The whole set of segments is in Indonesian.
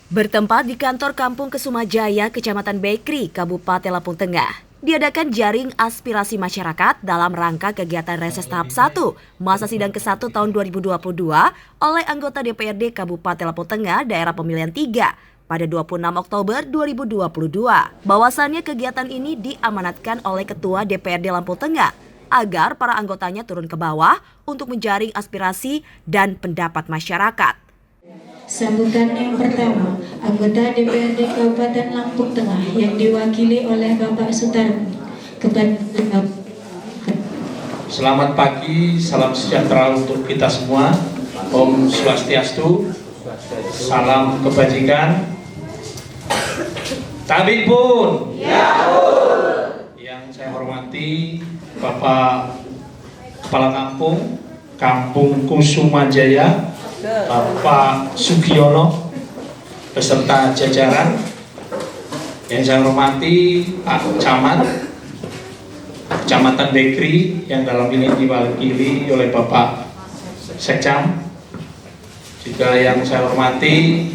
Bertempat di kantor Kampung Kesumajaya, Kecamatan Bekri, Kabupaten Lampung Tengah, diadakan jaring aspirasi masyarakat dalam rangka kegiatan reses tahap 1 masa sidang ke-1 tahun 2022 oleh anggota DPRD Kabupaten Lampung Tengah daerah pemilihan 3 pada 26 Oktober 2022. Bahwasannya kegiatan ini diamanatkan oleh Ketua DPRD Lampung Tengah agar para anggotanya turun ke bawah untuk menjaring aspirasi dan pendapat masyarakat. Sambutan yang pertama, anggota DPRD Kabupaten Lampung Tengah yang diwakili oleh Bapak Sutarmi. Selamat pagi, salam sejahtera untuk kita semua. Om Swastiastu, salam kebajikan. Tabik pun. Ya, yang saya hormati Bapak Kepala Kampung, Kampung Kusumajaya, Bapak Sugiono beserta jajaran. Yang saya hormati Pak Camat Kecamatan Bekri yang dalam ini diwakili oleh Bapak Sekcam. Juga yang saya hormati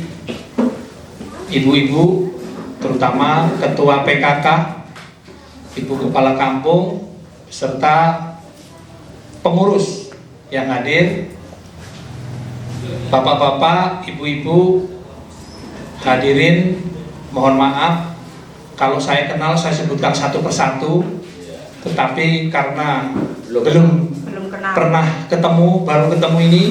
ibu-ibu, terutama Ketua PKK, Ibu Kepala Kampung, serta pengurus yang hadir, Bapak-bapak, ibu-ibu, hadirin, mohon maaf kalau saya kenal saya sebutkan satu persatu, tetapi karena belum pernah ketemu, baru ketemu ini,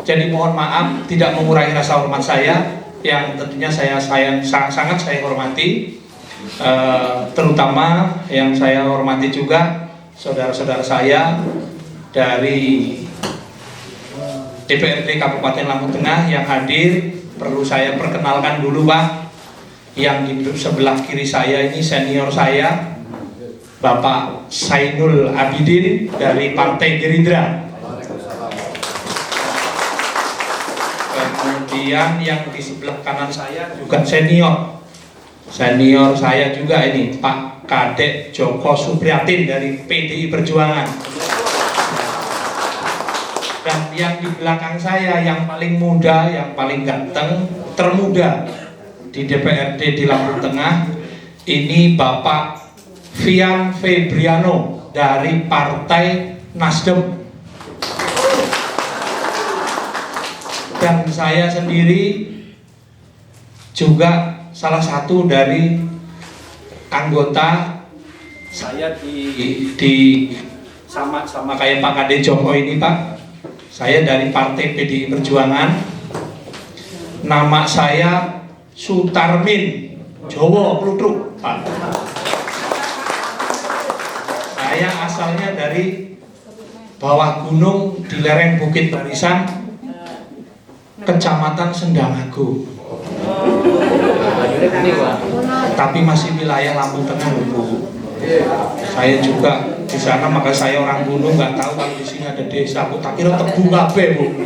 jadi mohon maaf tidak mengurangi rasa hormat saya yang tentunya sangat saya hormati, terutama yang saya hormati juga saudara-saudara saya dari DPRD Kabupaten Lampung Tengah yang hadir. Perlu saya perkenalkan dulu, Pak. Yang di sebelah kiri saya ini senior saya, Bapak Sainul Abidin dari Partai Gerindra. Kemudian yang di sebelah kanan saya juga senior saya juga ini, Pak Kadek Joko Supriyatin dari PDI Perjuangan. Dan yang di belakang saya yang paling muda, yang paling ganteng, termuda di DPRD di Lampung Tengah, ini Bapak Fian Febriano dari Partai Nasdem. Dan saya sendiri juga salah satu dari anggota saya di sama kayak Pak Kadek Joko ini, Pak. Saya dari Partai PDI Perjuangan. Nama saya Sutarmin Jowo Plutruk, Pak. Saya asalnya dari bawah gunung di lereng Bukit Barisan, Kecamatan Sendangago. Tapi masih wilayah Lampung Tengah, Bu. Saya juga di sana, maka saya orang gunung, nggak tahu kalau di sini ada desa, Bu. Tak kira Tebu kabeh, Bu.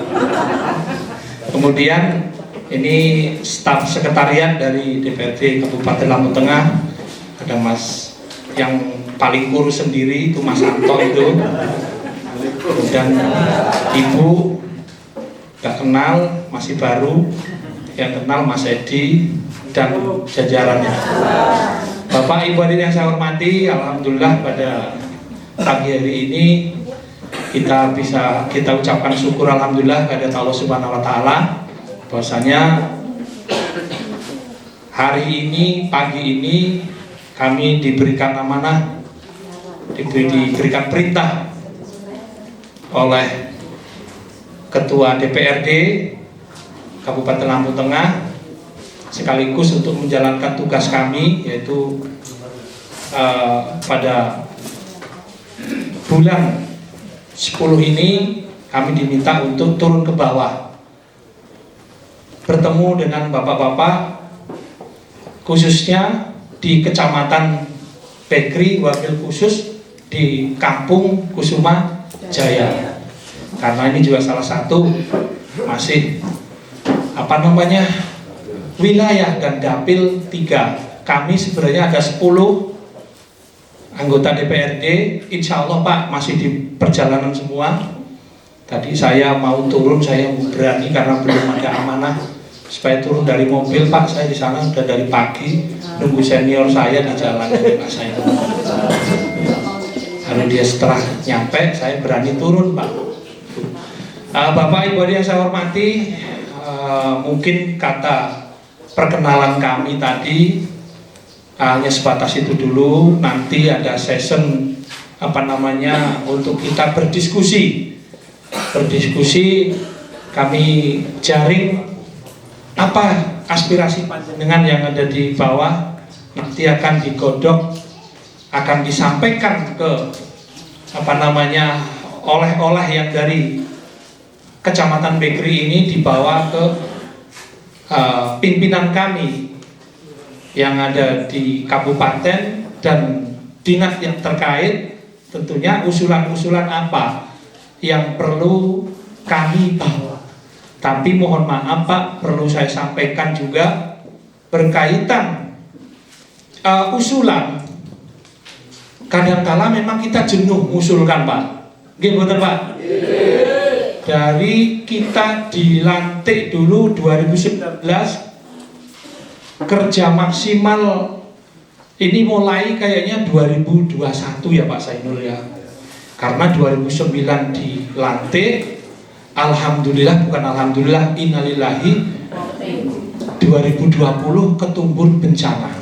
Kemudian ini staf sekretariat dari DPRD Kabupaten Lampung Tengah, ada Mas yang paling kurus sendiri itu Mas Anto itu, dan Ibu nggak kenal, masih baru, yang kenal Mas Edi dan jajarannya. Bapak Ibu hadirin yang saya hormati, alhamdulillah pada pagi hari ini kita ucapkan syukur alhamdulillah kepada Allah Subhanahu wa taala bahwasanya hari ini, pagi ini kami diberikan amanah, diberikan perintah oleh Ketua DPRD Kabupaten Lampung Tengah sekaligus untuk menjalankan tugas kami, yaitu pada bulan 10 ini kami diminta untuk turun ke bawah, bertemu dengan bapak-bapak khususnya di Kecamatan Bekri, wakil khusus di Kampung Kusumajaya, karena ini juga salah satu masih wilayah dan dapil 3. Kami sebenarnya ada 10 anggota DPRD, insya Allah Pak masih di perjalanan semua. Tadi saya mau turun, saya berani karena belum ada amanah supaya turun dari mobil. Pak, saya di sana udah dari pagi nunggu senior saya di jalan. Pak, saya lalu dia setelah nyampe, saya berani turun, Pak. Bapak Ibu yang saya hormati, mungkin kata perkenalan kami tadi hanya sebatas itu dulu. Nanti ada session untuk kita berdiskusi. Kami jaring apa aspirasi panjenengan yang ada di bawah, nanti akan digodok, akan disampaikan ke oleh-oleh yang dari Kecamatan Bekri ini, dibawa ke pimpinan kami yang ada di kabupaten dan dinas yang terkait. Tentunya usulan-usulan apa yang perlu kami bawa. Tapi mohon maaf Pak, perlu saya sampaikan juga berkaitan usulan. Kadangkala memang kita jenuh mengusulkan, Pak. Nggih mboten, Pak? Dari kita dilantik dulu 2019, kerja maksimal ini mulai kayaknya 2021 ya Pak Sainul ya. Karena 2009 dilantik, alhamdulillah, bukan alhamdulillah, innalillahi, 2020 ketumbur bencana,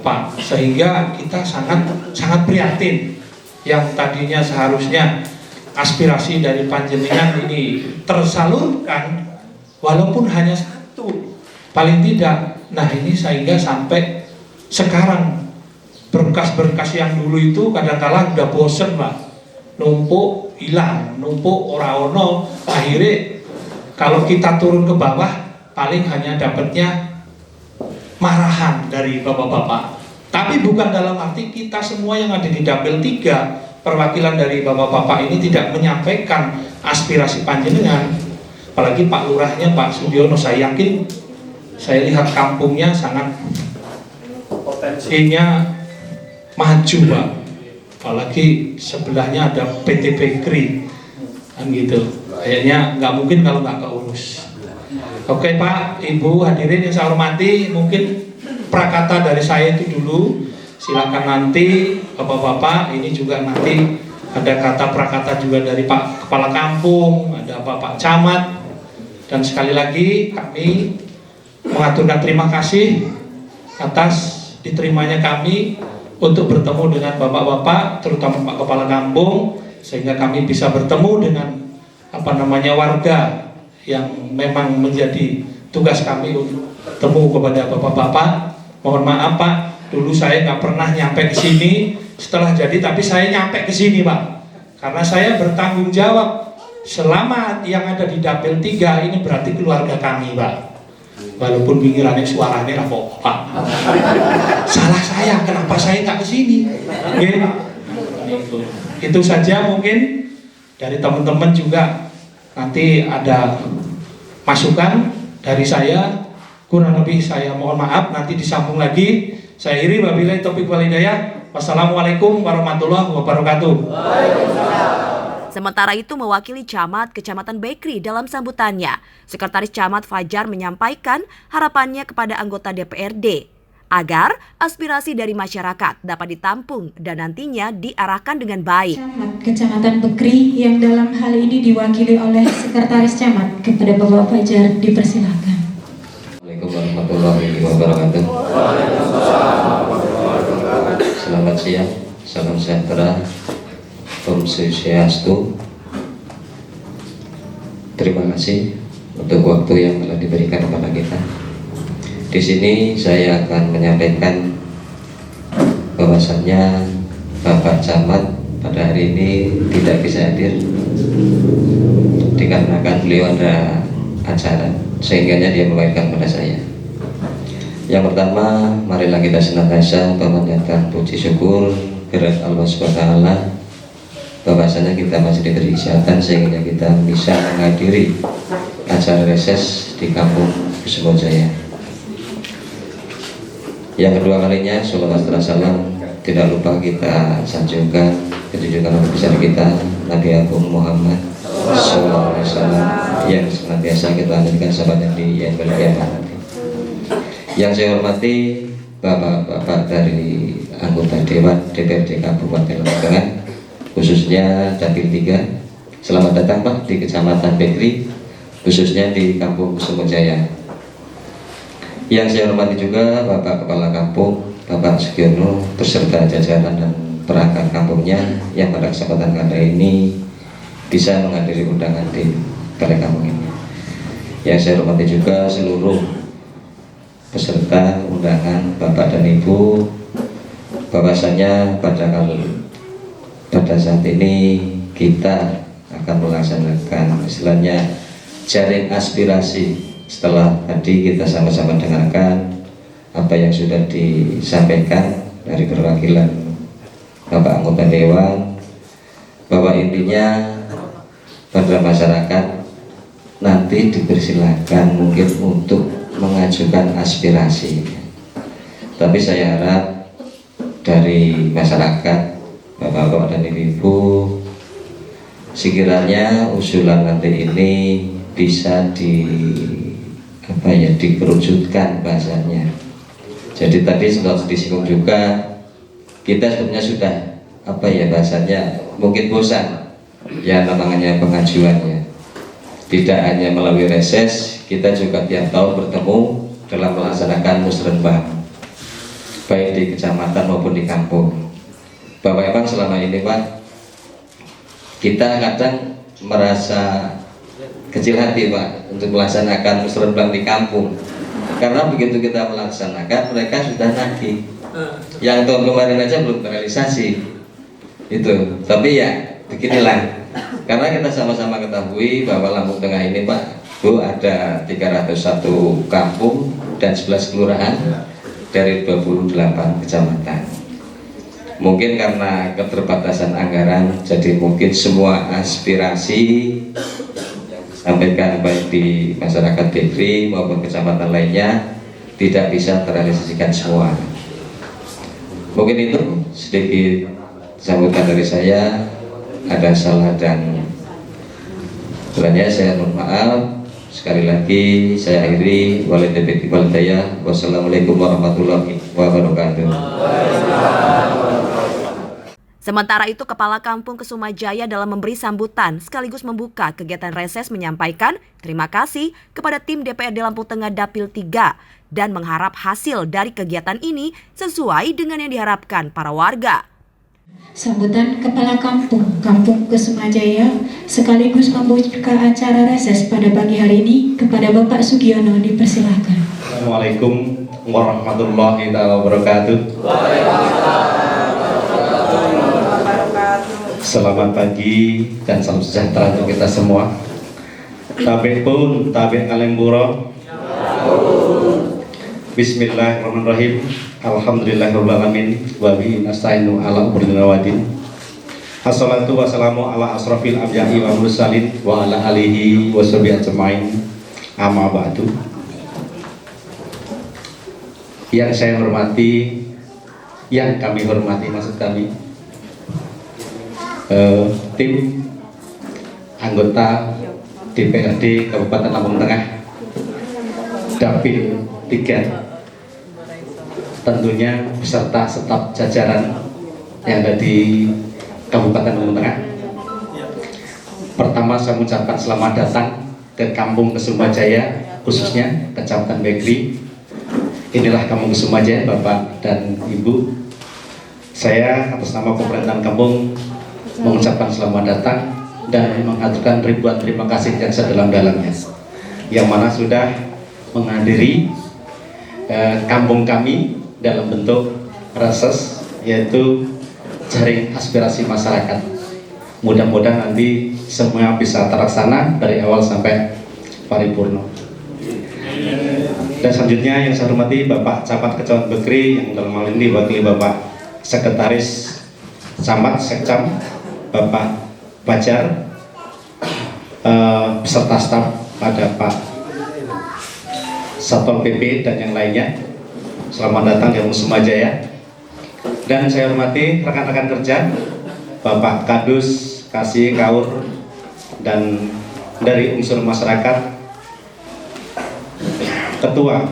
Pak. Sehingga kita sangat prihatin. Yang tadinya seharusnya aspirasi dari panjenengan ini tersalurkan, walaupun hanya satu, paling tidak. Nah ini sehingga sampai sekarang berkas-berkas yang dulu itu kadang-kala udah bosen Pak, numpuk hilang, numpuk ora-ono. Akhirnya kalau kita turun ke bawah paling hanya dapatnya marahan dari bapak-bapak. Tapi bukan dalam arti kita semua yang ada di Dapil 3 perwakilan dari bapak-bapak ini tidak menyampaikan aspirasi panjenengan. Apalagi Pak Lurahnya, Pak Sudiono, saya yakin, saya lihat kampungnya sangat potensinya maju Pak. Apalagi sebelahnya ada PT Bekri, kan gitu. Kayaknya nggak mungkin kalau nggak keurus. Oke Pak, Ibu hadirin yang saya hormati, mungkin prakata dari saya itu dulu. Silakan nanti Bapak-bapak, ini juga nanti ada kata prakata juga dari Pak Kepala Kampung, ada Bapak Camat. Dan sekali lagi kami mengaturkan terima kasih atas diterimanya kami untuk bertemu dengan Bapak-bapak, terutama Pak Kepala Kampung, sehingga kami bisa bertemu dengan warga yang memang menjadi tugas kami untuk bertemu kepada Bapak-bapak. Mohon maaf Pak, dulu saya nggak pernah nyampe ke sini. Setelah jadi, tapi saya nyampe ke sini Pak, karena saya bertanggung jawab. Selama yang ada di Dapil 3 ini berarti keluarga kami Pak. Walaupun pinggirannya suaranya apa Pak, salah saya, kenapa saya nggak ke sini? Itu saja mungkin dari teman-teman juga. Nanti ada masukan dari saya, kurang lebih saya mohon maaf, nanti disambung lagi. Saya akhiri, wabillahi taufiq wal hidayah. Wassalamualaikum warahmatullahi wabarakatuh. Sementara itu mewakili Camat Kecamatan Bekri dalam sambutannya, Sekretaris Camat Fajar menyampaikan harapannya kepada anggota DPRD agar aspirasi dari masyarakat dapat ditampung dan nantinya diarahkan dengan baik. Camat Kecamatan Bekri yang dalam hal ini diwakili oleh Sekretaris Camat, kepada Bapak Fajar dipersilakan. Assalamualaikum warahmatullahi wabarakatuh. Selamat siang, salam sejahtera, Om Swastiastu. Terima kasih untuk waktu yang telah diberikan kepada kita. Di sini saya akan menyampaikan bahwasannya Bapak Camat pada hari ini tidak bisa hadir dikarenakan beliau ada acara, sehingga dia mewakilkan pada saya. Yang pertama, marilah kita senantiasa memanjatkan puji syukur kepada Allah SWT bahwasanya kita masih diberi kesehatan sehingga kita bisa menghadiri acara reses di Kampung Kusumo Jaya. Yang kedua kalinya, sholawat serta salam tidak lupa kita sanjungkan kejujuran besar kita Nabi Agung Muhammad Sallallahu alaihi wasallam yang senantiasa kita hadirkan sahabat yang dimuliakan. Yang saya hormati bapak-bapak dari anggota Dewan DPRD Kabupaten Lampung Tengah, khususnya Dapil 3. Selamat datang Pak di Kecamatan Bekri, khususnya di Kampung Kusumajaya. Yang saya hormati juga Bapak Kepala Kampung, Bapak Sugiono, beserta jajaran dan perangkat kampungnya yang pada kesempatan kali ini bisa menghadiri undangan di balai kampung ini. Yang saya hormati juga seluruh peserta undangan Bapak dan Ibu, bahwasanya pada saat ini kita akan melaksanakan istilahnya jaring aspirasi. Setelah tadi kita sama-sama dengarkan apa yang sudah disampaikan dari perwakilan Bapak anggota Dewan, bahwa intinya pada masyarakat nanti dipersilakan mungkin untuk mengajukan aspirasi. Tapi saya harap dari masyarakat, Bapak-bapak dan Ibu, sekiranya usulan nanti ini bisa dikerucutkan bahasanya. Jadi tadi sudah disinggung juga, kita sebenarnya sudah bahasanya mungkin bosan ya namanya pengajuannya. Tidak hanya melalui reses, kita juga tiap tahun bertemu dalam melaksanakan musrenbang, baik di kecamatan maupun di kampung. Bahwa memang selama ini Pak, kita kadang merasa kecil hati Pak untuk melaksanakan musrenbang di kampung, karena begitu kita melaksanakan mereka sudah nagih. Yang tahun kemarin aja belum terrealisasi itu. Tapi ya beginilah, karena kita sama-sama ketahui bahwa Lampung Tengah ini Pak Bu ada 301 kampung dan 11 kelurahan dari 28 kecamatan. Mungkin karena keterbatasan anggaran, jadi mungkin semua aspirasi sampaikan baik di masyarakat Bekri maupun kecamatan lainnya tidak bisa terrealisasikan semua. Mungkin itu sedikit sambutan dari saya. Ada salah dan kurangnya saya mohon maaf. Sekali lagi saya akhiri. Wassalamualaikum warahmatullahi wabarakatuh. Sementara itu, Kepala Kampung Kusumajaya dalam memberi sambutan sekaligus membuka kegiatan reses menyampaikan terima kasih kepada tim DPRD Lampung Tengah Dapil 3 dan mengharap hasil dari kegiatan ini sesuai dengan yang diharapkan para warga. Sambutan Kepala Kampung Kusumajaya sekaligus membuka acara reses pada pagi hari ini kepada Bapak Sugiono, dipersilakan. Assalamualaikum warahmatullahi wabarakatuh. Selamat pagi dan salam sejahtera untuk kita semua. Tabik pun, tabik kalemburo. Bismillahirrahmanirrahim. Alhamdulillahirrahmanirrahim. Wa bihi nasta'inu ala umuri dunya waddin. Assalatu wassalamu ala asrafil anbiya'i wal mursalin wa ala alihi wa sahbihi ajmain. Amma ba'du. Yang saya hormati, yang kami hormati maksud kami, tim anggota DPRD Kabupaten Lampung Tengah Dapil 3, tentunya beserta staf jajaran yang ada di Kabupaten Lampung Tengah. Pertama saya mengucapkan selamat datang ke Kampung Kusumajaya, khususnya Kecamatan Bekri. Inilah Kampung Kusumajaya Bapak dan Ibu. Saya atas nama pemerintahan kampung mengucapkan selamat datang dan mengaturkan ribuan terima kasih yang sedalam-dalamnya, yang mana sudah menghadiri kampung kami dalam bentuk reses, yaitu jaring aspirasi masyarakat. Mudah-mudahan nanti semua bisa terlaksana dari awal sampai paripurna. Dan selanjutnya yang saya hormati Bapak Camat Kecamatan Bekri, yang dalam hal ini diwakili Bapak Sekretaris Camat Sekcam Bapak Bajar, beserta staf pada Pak Satpol PP dan yang lainnya. Selamat datang di Kusumajaya. Dan saya hormati rekan-rekan kerja, Bapak Kadus, Kasih, Kaur, dan dari unsur masyarakat, Ketua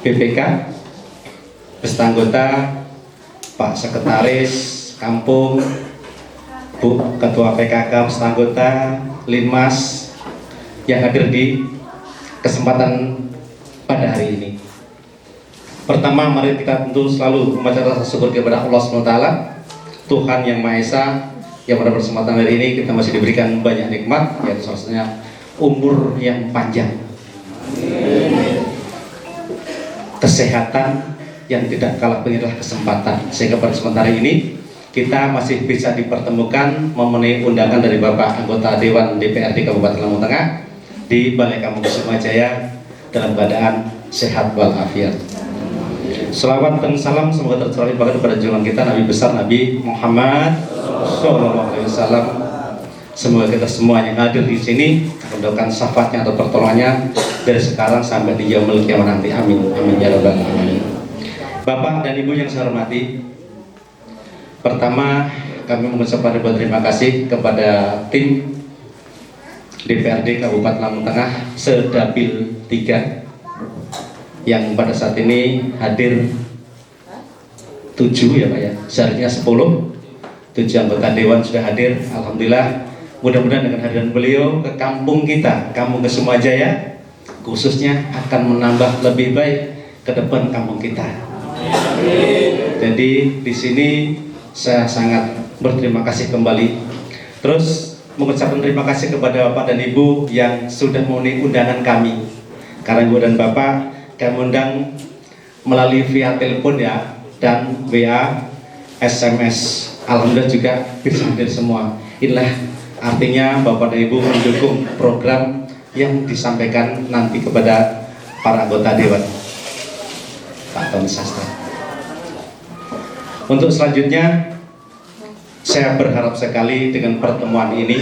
BPK, beserta anggota, Pak Sekretaris Kampung, Bu Ketua PKK beserta anggota, Linmas yang hadir di kesempatan pada hari ini. Pertama, mari kita tentu selalu membaca rasa syukur kepada Allah SWT, Tuhan yang Maha Esa, yang pada kesempatan hari ini kita masih diberikan banyak nikmat, yaitu salah satunya umur yang panjang, kesehatan yang tidak kalah penting adalah kesempatan, sehingga pada kesempatan hari ini kita masih bisa dipertemukan memenuhi undangan dari Bapak anggota Dewan DPRD Kabupaten Lampung Tengah di Balai Kampung Kusumajaya dalam keadaan sehat walafiat. Selawat dan salam semoga tercurah kepada junjungan kita Nabi besar Nabi Muhammad SAW. Semoga kita semua yang hadir di sini mendoakan syafaatnya atau pertolongannya dari sekarang sampai di yaumul kiamat nanti. Amin. Amin ya rabbal alamin. Bapak dan Ibu yang saya hormati, pertama kami mengucapkan ribuan terima kasih kepada tim DPRD Kabupaten Lampung Tengah Sedabil 3 yang pada saat ini hadir 7 ya Pak ya, seharusnya 10, 7 anggota Dewan sudah hadir. Alhamdulillah, mudah-mudahan dengan hadiran beliau ke kampung kita, Kampung Kusumajaya khususnya akan menambah lebih baik ke depan kampung kita. Jadi di sini saya sangat berterima kasih kembali. Terus mengucapkan terima kasih kepada Bapak dan Ibu yang sudah memenuhi undangan kami. Karena Ibu dan Bapak kami undang melalui via telepon ya, dan WA, SMS. Alhamdulillah juga bisa hadir semua. Inilah artinya Bapak dan Ibu mendukung program yang disampaikan nanti kepada para anggota Dewan. Pak Tony Sastra. Untuk selanjutnya, saya berharap sekali dengan pertemuan ini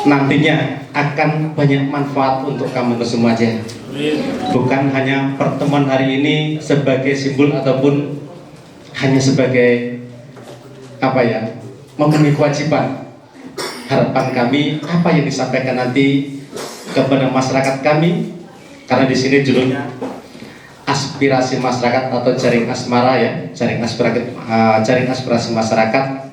nantinya akan banyak manfaat untuk Kampung Kusumajaya. Bukan hanya pertemuan hari ini sebagai simbol ataupun hanya sebagai memenuhi kewajiban. Harapan kami apa yang disampaikan nanti kepada masyarakat kami, karena di sini judulnya aspirasi masyarakat atau jaring asmara ya, jaring aspirasi masyarakat.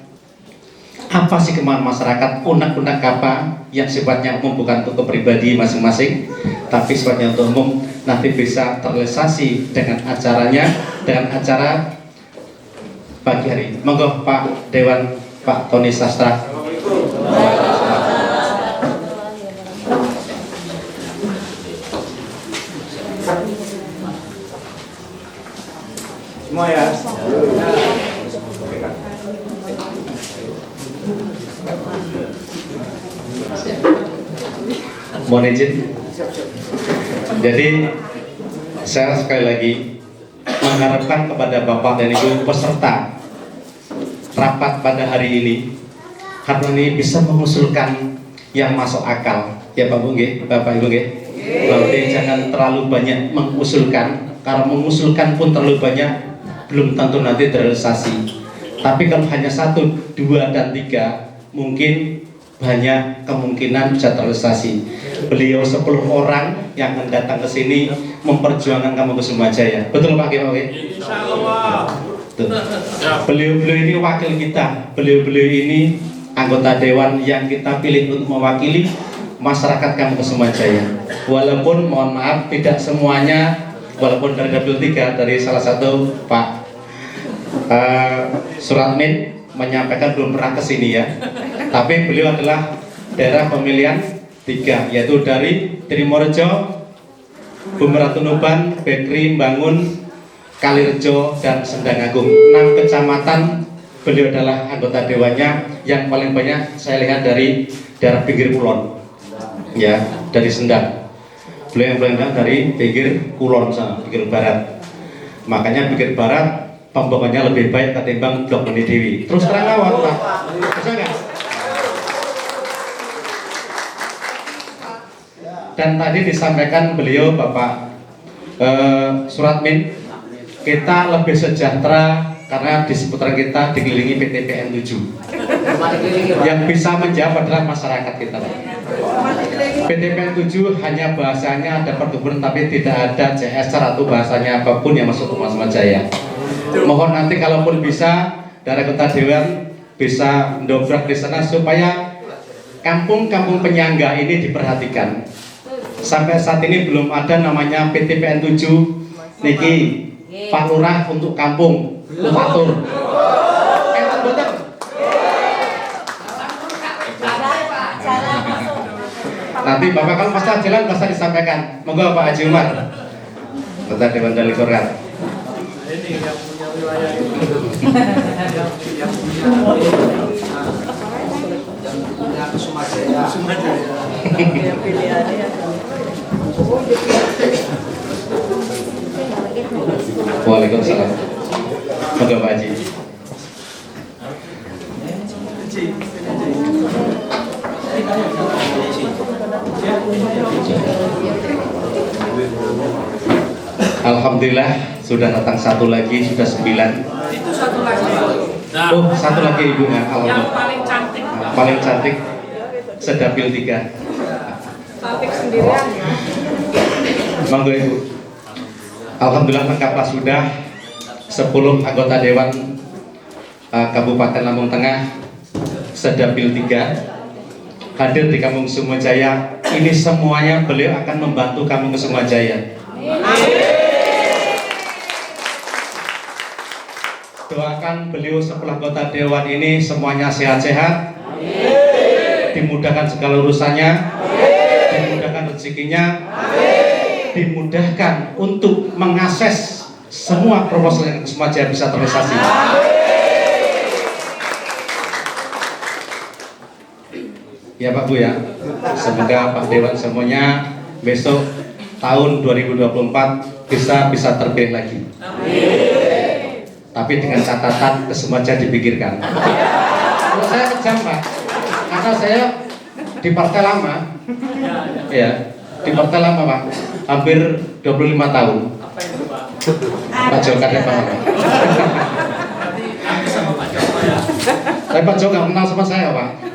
Apa sih kemauan masyarakat, unek-unek apa yang sifatnya umum bukan untuk pribadi masing-masing, tapi sifatnya untuk umum, nanti bisa terrealisasi dengan acaranya, dengan acara pagi hari. Monggo Pak Dewan, Pak Tony Sastra. Semua ya. Mohon izin. Jadi saya sekali lagi mengharapkan kepada Bapak dan Ibu peserta rapat pada hari ini, karena ini bisa mengusulkan yang masuk akal ya Pak Bu nggih, Bapak Ibu nggih. Berarti jangan terlalu banyak mengusulkan, karena mengusulkan pun terlalu banyak belum tentu nanti terrealisasi. Tapi kalau hanya 1, 2, dan 3 mungkin banyak kemungkinan bisa terrealisasi. Beliau 10 orang yang akan datang ke sini memperjuangkan Kampung Kusumajaya. Betul Pak Kiai? Insyaallah. Beliau-beliau ini wakil kita. Beliau-beliau ini anggota dewan yang kita pilih untuk mewakili masyarakat Kampung Kusumajaya. Walaupun mohon maaf tidak semuanya, walaupun dari Dapil 3 dari salah satu Pak Suratmin menyampaikan belum pernah ke sini ya. Tapi beliau adalah daerah pemilihan 3, yaitu dari Trimorejo, Bumeratunuban, Bekri, Bangun, Kalirejo, dan Sendang Agung. 6 kecamatan beliau adalah anggota dewannya. Yang paling banyak saya lihat dari daerah pinggir kulon ya, dari Sendang. Beliau yang paling banyak dari pinggir kulon sana, pinggir barat. Makanya pinggir barat pembangunannya lebih baik ketimbang Blok Beni Dewi. Terus terang lawan Pak, bisa nggak? Dan tadi disampaikan beliau Bapak Suratmin, kita lebih sejahtera karena di seputaran kita dikelilingi PTPN 7. Yang bisa menjawab adalah masyarakat kita. PTPN 7 hanya bahasanya ada perkebunan tapi tidak ada CSR atau bahasanya apapun yang masuk ke Sumadjaya. Mohon nanti kalaupun bisa dari anggota dewan bisa mendobrak di sana supaya kampung-kampung penyangga ini diperhatikan. Sampai saat ini belum ada namanya PTPN 7 niki Pak Lurah untuk kampung Lupatur. Nanti Bapak kalau masalah jalan bisa disampaikan. Monggo Pak Haji Umar, Ketua Dewan Dali Korkat. Waalaikumsalam. Monggo Pak Haji. Alhamdulillah sudah datang satu lagi, sudah 9. Itu satu lagi. Oh, satu lagi ibunya. Yang paling cantik. Paling cantik Sedapil 3. Cantik sendirian ya. Monggo Ibu. Alhamdulillah lengkaplah sudah 10 anggota Dewan Kabupaten Lampung Tengah Sedapil 3 hadir di Kampung Sumadjaya. Ini semuanya beliau akan membantu Kampung Sumadjaya. Doakan beliau 10 anggota Dewan ini semuanya sehat-sehat, dimudahkan segala urusannya, dimudahkan rezekinya, dimudahkan untuk mengakses semua proposal yang Sumadjaya bisa terrealisasi. Ya Pak Bu ya, semoga Pak Dewan semuanya besok tahun 2024 bisa terpilih lagi. Tapi dengan catatan Sumadjaya dipikirkan. Kalau saya kejam Pak, karena saya di partai lama, ya di partai lama Pak, hampir 25 tahun. Pak Joko ada Pak. Tapi Pak Joko nggak kenal sama saya Pak.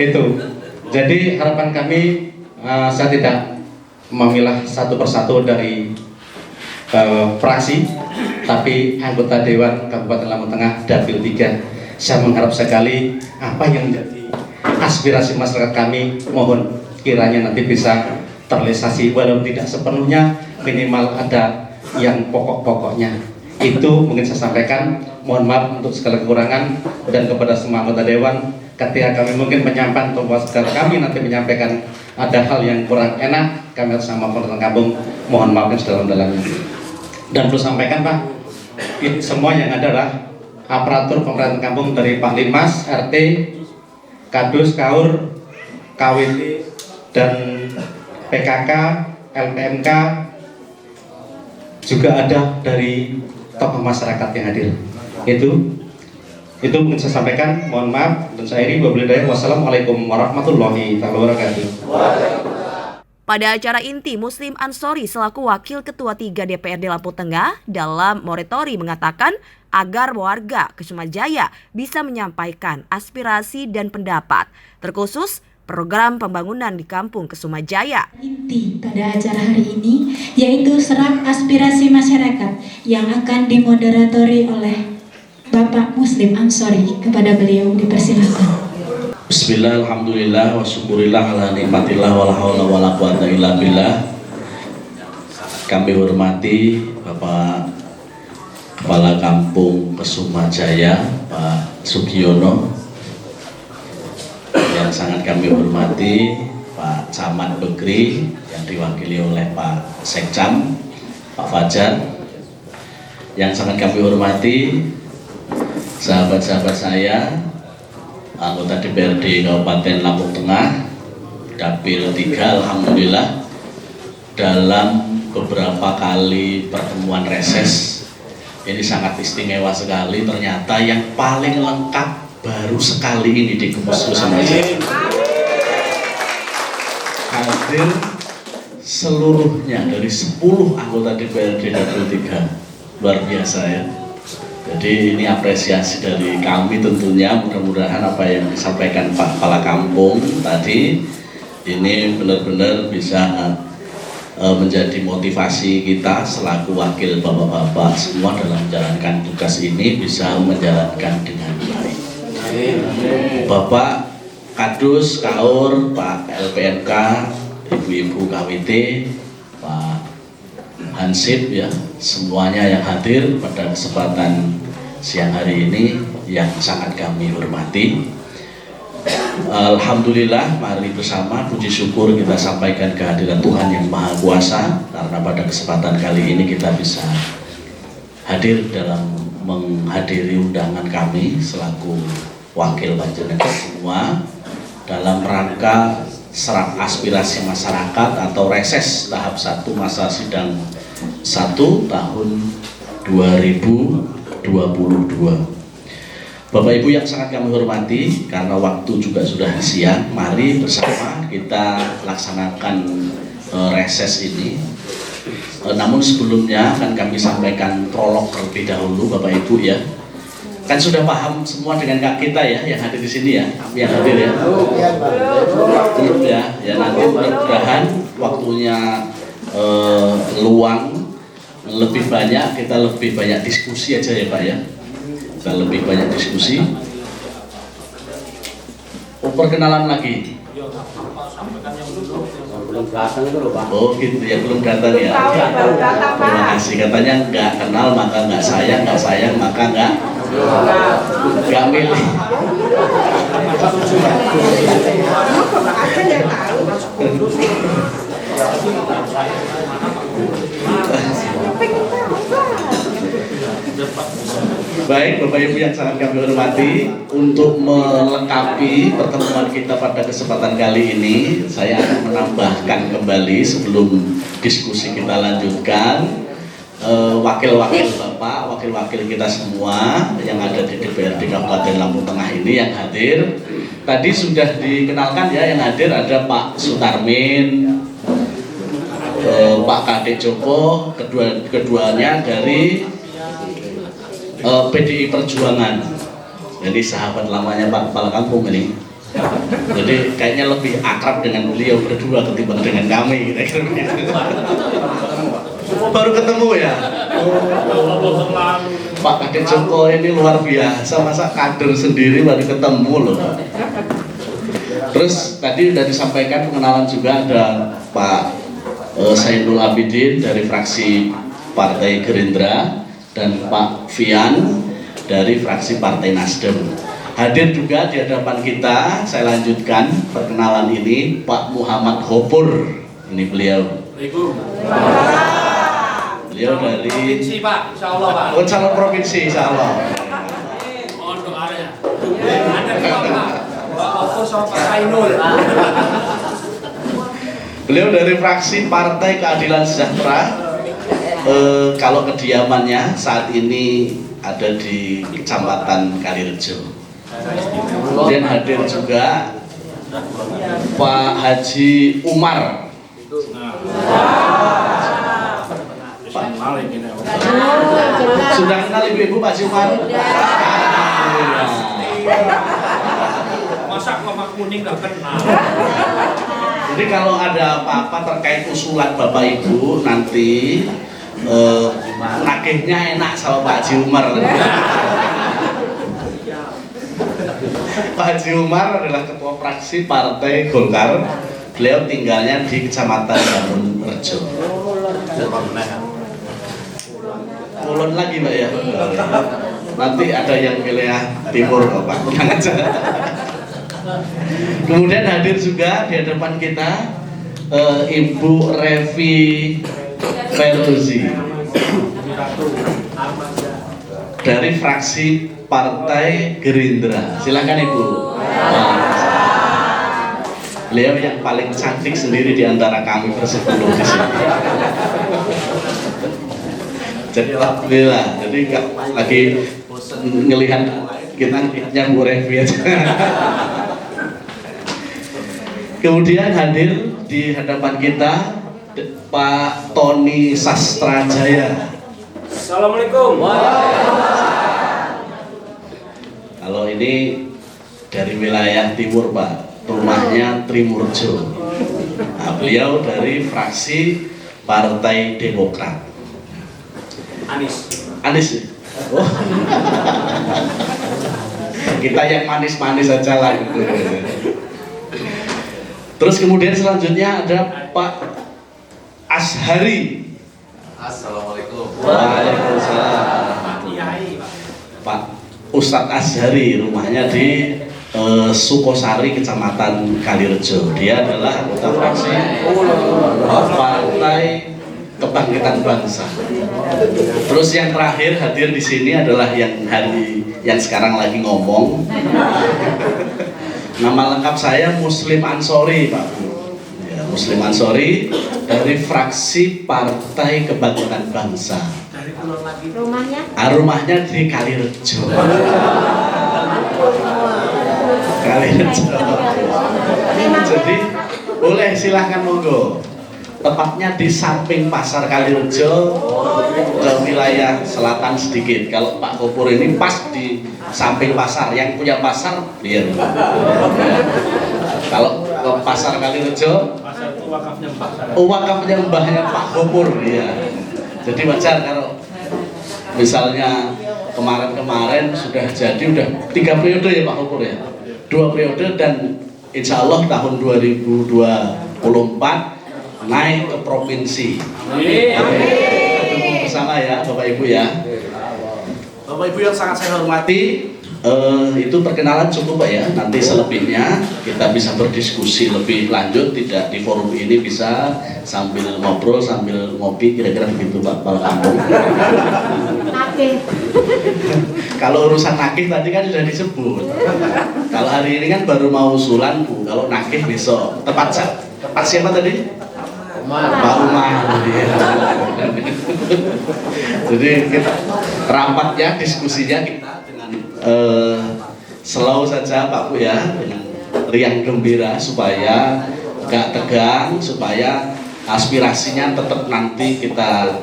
Itu. Jadi harapan kami, saya tidak memilah satu persatu dari fraksi, tapi anggota Dewan Kabupaten Lampung Tengah Dapil 3. Saya mengharap sekali apa yang menjadi aspirasi masyarakat kami, mohon kiranya nanti bisa terrealisasi, walau tidak sepenuhnya, minimal ada yang pokok-pokoknya. Itu mungkin saya sampaikan. Mohon maaf untuk segala kekurangan, dan kepada semua anggota Dewan, ketika kami mungkin menyampaikan atau kami nanti menyampaikan ada hal yang kurang enak, kami harus sama pemerintah kampung, mohon maaf sedalam-dalamnya. Dan perlu sampaikan Pak, semua yang adalah aparatur pemerintah kampung dari Pak Limas, RT, Kadus, Kaur, KWT, dan PKK, LPMK, juga ada dari tokoh masyarakat yang hadir. Itu mungkin saya sampaikan. Mohon maaf dan saya akhiri. Wassalamualaikum warahmatullahi wabarakatuh. Pada acara inti, Muslim Ansori selaku Wakil Ketua 3 DPRD Lampung Tengah dalam moratori mengatakan agar warga Sumadjaya bisa menyampaikan aspirasi dan pendapat, terkhusus program pembangunan di Kampung Sumadjaya. Inti pada acara hari ini yaitu serap aspirasi masyarakat yang akan dimoderatori oleh Bapak Muslim Ansori. Kepada beliau dipersilakan. Bismillah, alhamdulillah, wa syukurillah ala nikmatillah, wa la hawla wa la quwata illa billah. Kami hormati Bapak Kepala Kampung Sumadjaya, Pak Sugiono. Yang sangat kami hormati Pak Camat Bekri yang diwakili oleh Pak Sekcam, Pak Fajar. Yang sangat kami hormati sahabat-sahabat saya, anggota DPRD Kabupaten Lampung Tengah, Dapil 3, alhamdulillah dalam beberapa kali pertemuan reses ini sangat istimewa sekali. Ternyata yang paling lengkap baru sekali ini di Kampung Sumadjaya. Hadir seluruhnya dari 10 anggota DPRD Dapil 3, luar biasa ya. Jadi ini apresiasi dari kami tentunya, mudah-mudahan apa yang disampaikan Pak Kepala Kampung tadi ini benar-benar bisa menjadi motivasi kita selaku wakil bapak-bapak semua dalam menjalankan tugas ini bisa menjalankan dengan baik. Bapak Kadus, Kaur, Pak LPMK, Ibu-ibu KWT, Pak Hansip ya, semuanya yang hadir pada kesempatan siang hari ini yang sangat kami hormati. Alhamdulillah, mari bersama puji syukur kita sampaikan kehadiran Tuhan yang Maha Kuasa, karena pada kesempatan kali ini kita bisa hadir dalam menghadiri undangan kami selaku wakil panjenengan semua dalam rangka serap aspirasi masyarakat atau reses tahap 1 masa sidang 1 tahun 2022. Bapak Ibu yang sangat kami hormati, karena waktu juga sudah siang, mari bersama kita laksanakan reses ini. Namun sebelumnya akan kami sampaikan prolog terlebih dahulu, Bapak Ibu ya. Kan sudah paham semua dengan kak kita ya, yang hadir di sini ya, yang hadir ya. Belum ya, ya nanti mudah-mudahan waktunya luang lebih banyak, kita lebih banyak diskusi aja ya Pak ya. Kita lebih banyak diskusi. Perkenalan lagi. Belum datang itu loh Pak. Oh gitu ya, belum datang ya. Terima kasih. Katanya nggak kenal maka nggak sayang maka nggak milih. Baik Bapak Ibu yang sangat kami hormati, untuk melengkapi pertemuan kita pada kesempatan kali ini, saya akan menambahkan kembali sebelum diskusi kita lanjutkan, wakil-wakil Bapak, wakil-wakil kita semua yang ada di DPRD Kabupaten Lampung Tengah ini yang hadir. Tadi sudah dikenalkan ya, yang hadir ada Pak Sutarmin, Pak Kadek Joko, keduanya dari PDI Perjuangan. Jadi sahabat lamanya Pak Kepala Kampung ini. Jadi kayaknya lebih akrab dengan beliau berdua ketimbang dengan kami, kira-kira begitu. Baru ketemu ya. Pak Kadek Joko ini luar biasa, masa kader sendiri baru ketemu loh. Terus tadi sudah disampaikan pengenalan juga, ada Pak Zainul Abidin dari fraksi Partai Gerindra dan Pak Fian dari fraksi Partai Nasdem. Hadir juga di hadapan kita, saya lanjutkan perkenalan ini, Pak Muhammad Hopur. Ini beliau. Beliau dari Provinsi Pak, insya Allah Pak. Oh, calon provinsi insya Allah. Mohon doanya. Ada Pak Fokus sama Pak Ainul. Beliau dari fraksi Partai Keadilan Sejahtera. Kalau kediamannya saat ini ada di Kecamatan Kalirejo. Kemudian hadir juga Pak Haji Umar. Pak, sudah kenal ibu-ibu Pak Haji Umar? Masa Bapak Kuning nggak kenal? Jadi kalau ada apa-apa terkait usulan Bapak Ibu nanti nakihnya enak sama Pak Haji Umar. Pak Haji Umar adalah ketua fraksi Partai Golkar. Beliau tinggalnya di Kecamatan Bangun Rejo. Kulon lagi Mbak ya. Nanti ada yang wilayah timur kok Pak. Tenang aja. Kemudian hadir juga di hadapan kita Ibu Revi Feruzi dari fraksi Partai Gerindra. Silakan Ibu. Beliau yang paling cantik sendiri di antara kami bersepuluh di sini. Jadi alhamdulillah. Jadi lagi ngelihat kita yang Bu Revi aja. Kemudian hadir di hadapan kita Pak Tony Sastrajaya. Assalamualaikum. Kalau ini dari wilayah timur Pak, rumahnya Trimurjo. Nah, beliau dari fraksi Partai Demokrat. Anis. Anis ya? Oh. Kita yang manis-manis aja lah gitu. Terus kemudian selanjutnya ada Pak Ashari. Assalamualaikum. Waalaikumsalam. Kiai, Pak. Pak Ustadz Ashari, rumahnya di Sukosari, Kecamatan Kalirejo. Dia adalah anggota fraksi Partai Kebangkitan Bangsa. Terus yang terakhir hadir di sini adalah yang sekarang lagi ngomong. Nama lengkap saya Muslim Ansori, Pak Bu. Ya, Muslim Ansori dari fraksi Partai Kebangkitan Bangsa. Dari Kulon lagi. Rumahnya di Kalirejo. Kalirejo. Jadi boleh silahkan monggo. Tepatnya di samping pasar Kalirejo ke wilayah selatan sedikit. Kalau Pak Kopur ini pas di samping pasar. Yang punya pasar biar. Kalau ke pasar Kalirejo, Pasar itu wakafnya Mbak. wakafnya mbahnya Pak Kopur ya. Jadi wajar kalau misalnya kemarin-kemarin sudah jadi udah 3 periode ya Pak Kopur ya. 2 periode dan insya Allah tahun 2024 naik ke provinsi. Dukung bersama ya Bapak Ibu ya. Bapak Ibu yang sangat saya hormati, itu perkenalan cukup Pak ya. Nanti selebihnya kita bisa berdiskusi lebih lanjut, tidak di forum ini, bisa sambil ngobrol sambil ngopi, kira-kira begitu Pak Kepala Kampung. Kalau urusan nakih tadi kan sudah disebut. Kalau hari ini kan baru mau usulan Bu, kalau nakih besok. Tepat siapa tadi? Pak Umar. Jadi kita rapatnya, diskusinya kita dengan slow saja Pak Bu ya, dengan riang gembira supaya gak tegang, supaya aspirasinya tetap nanti kita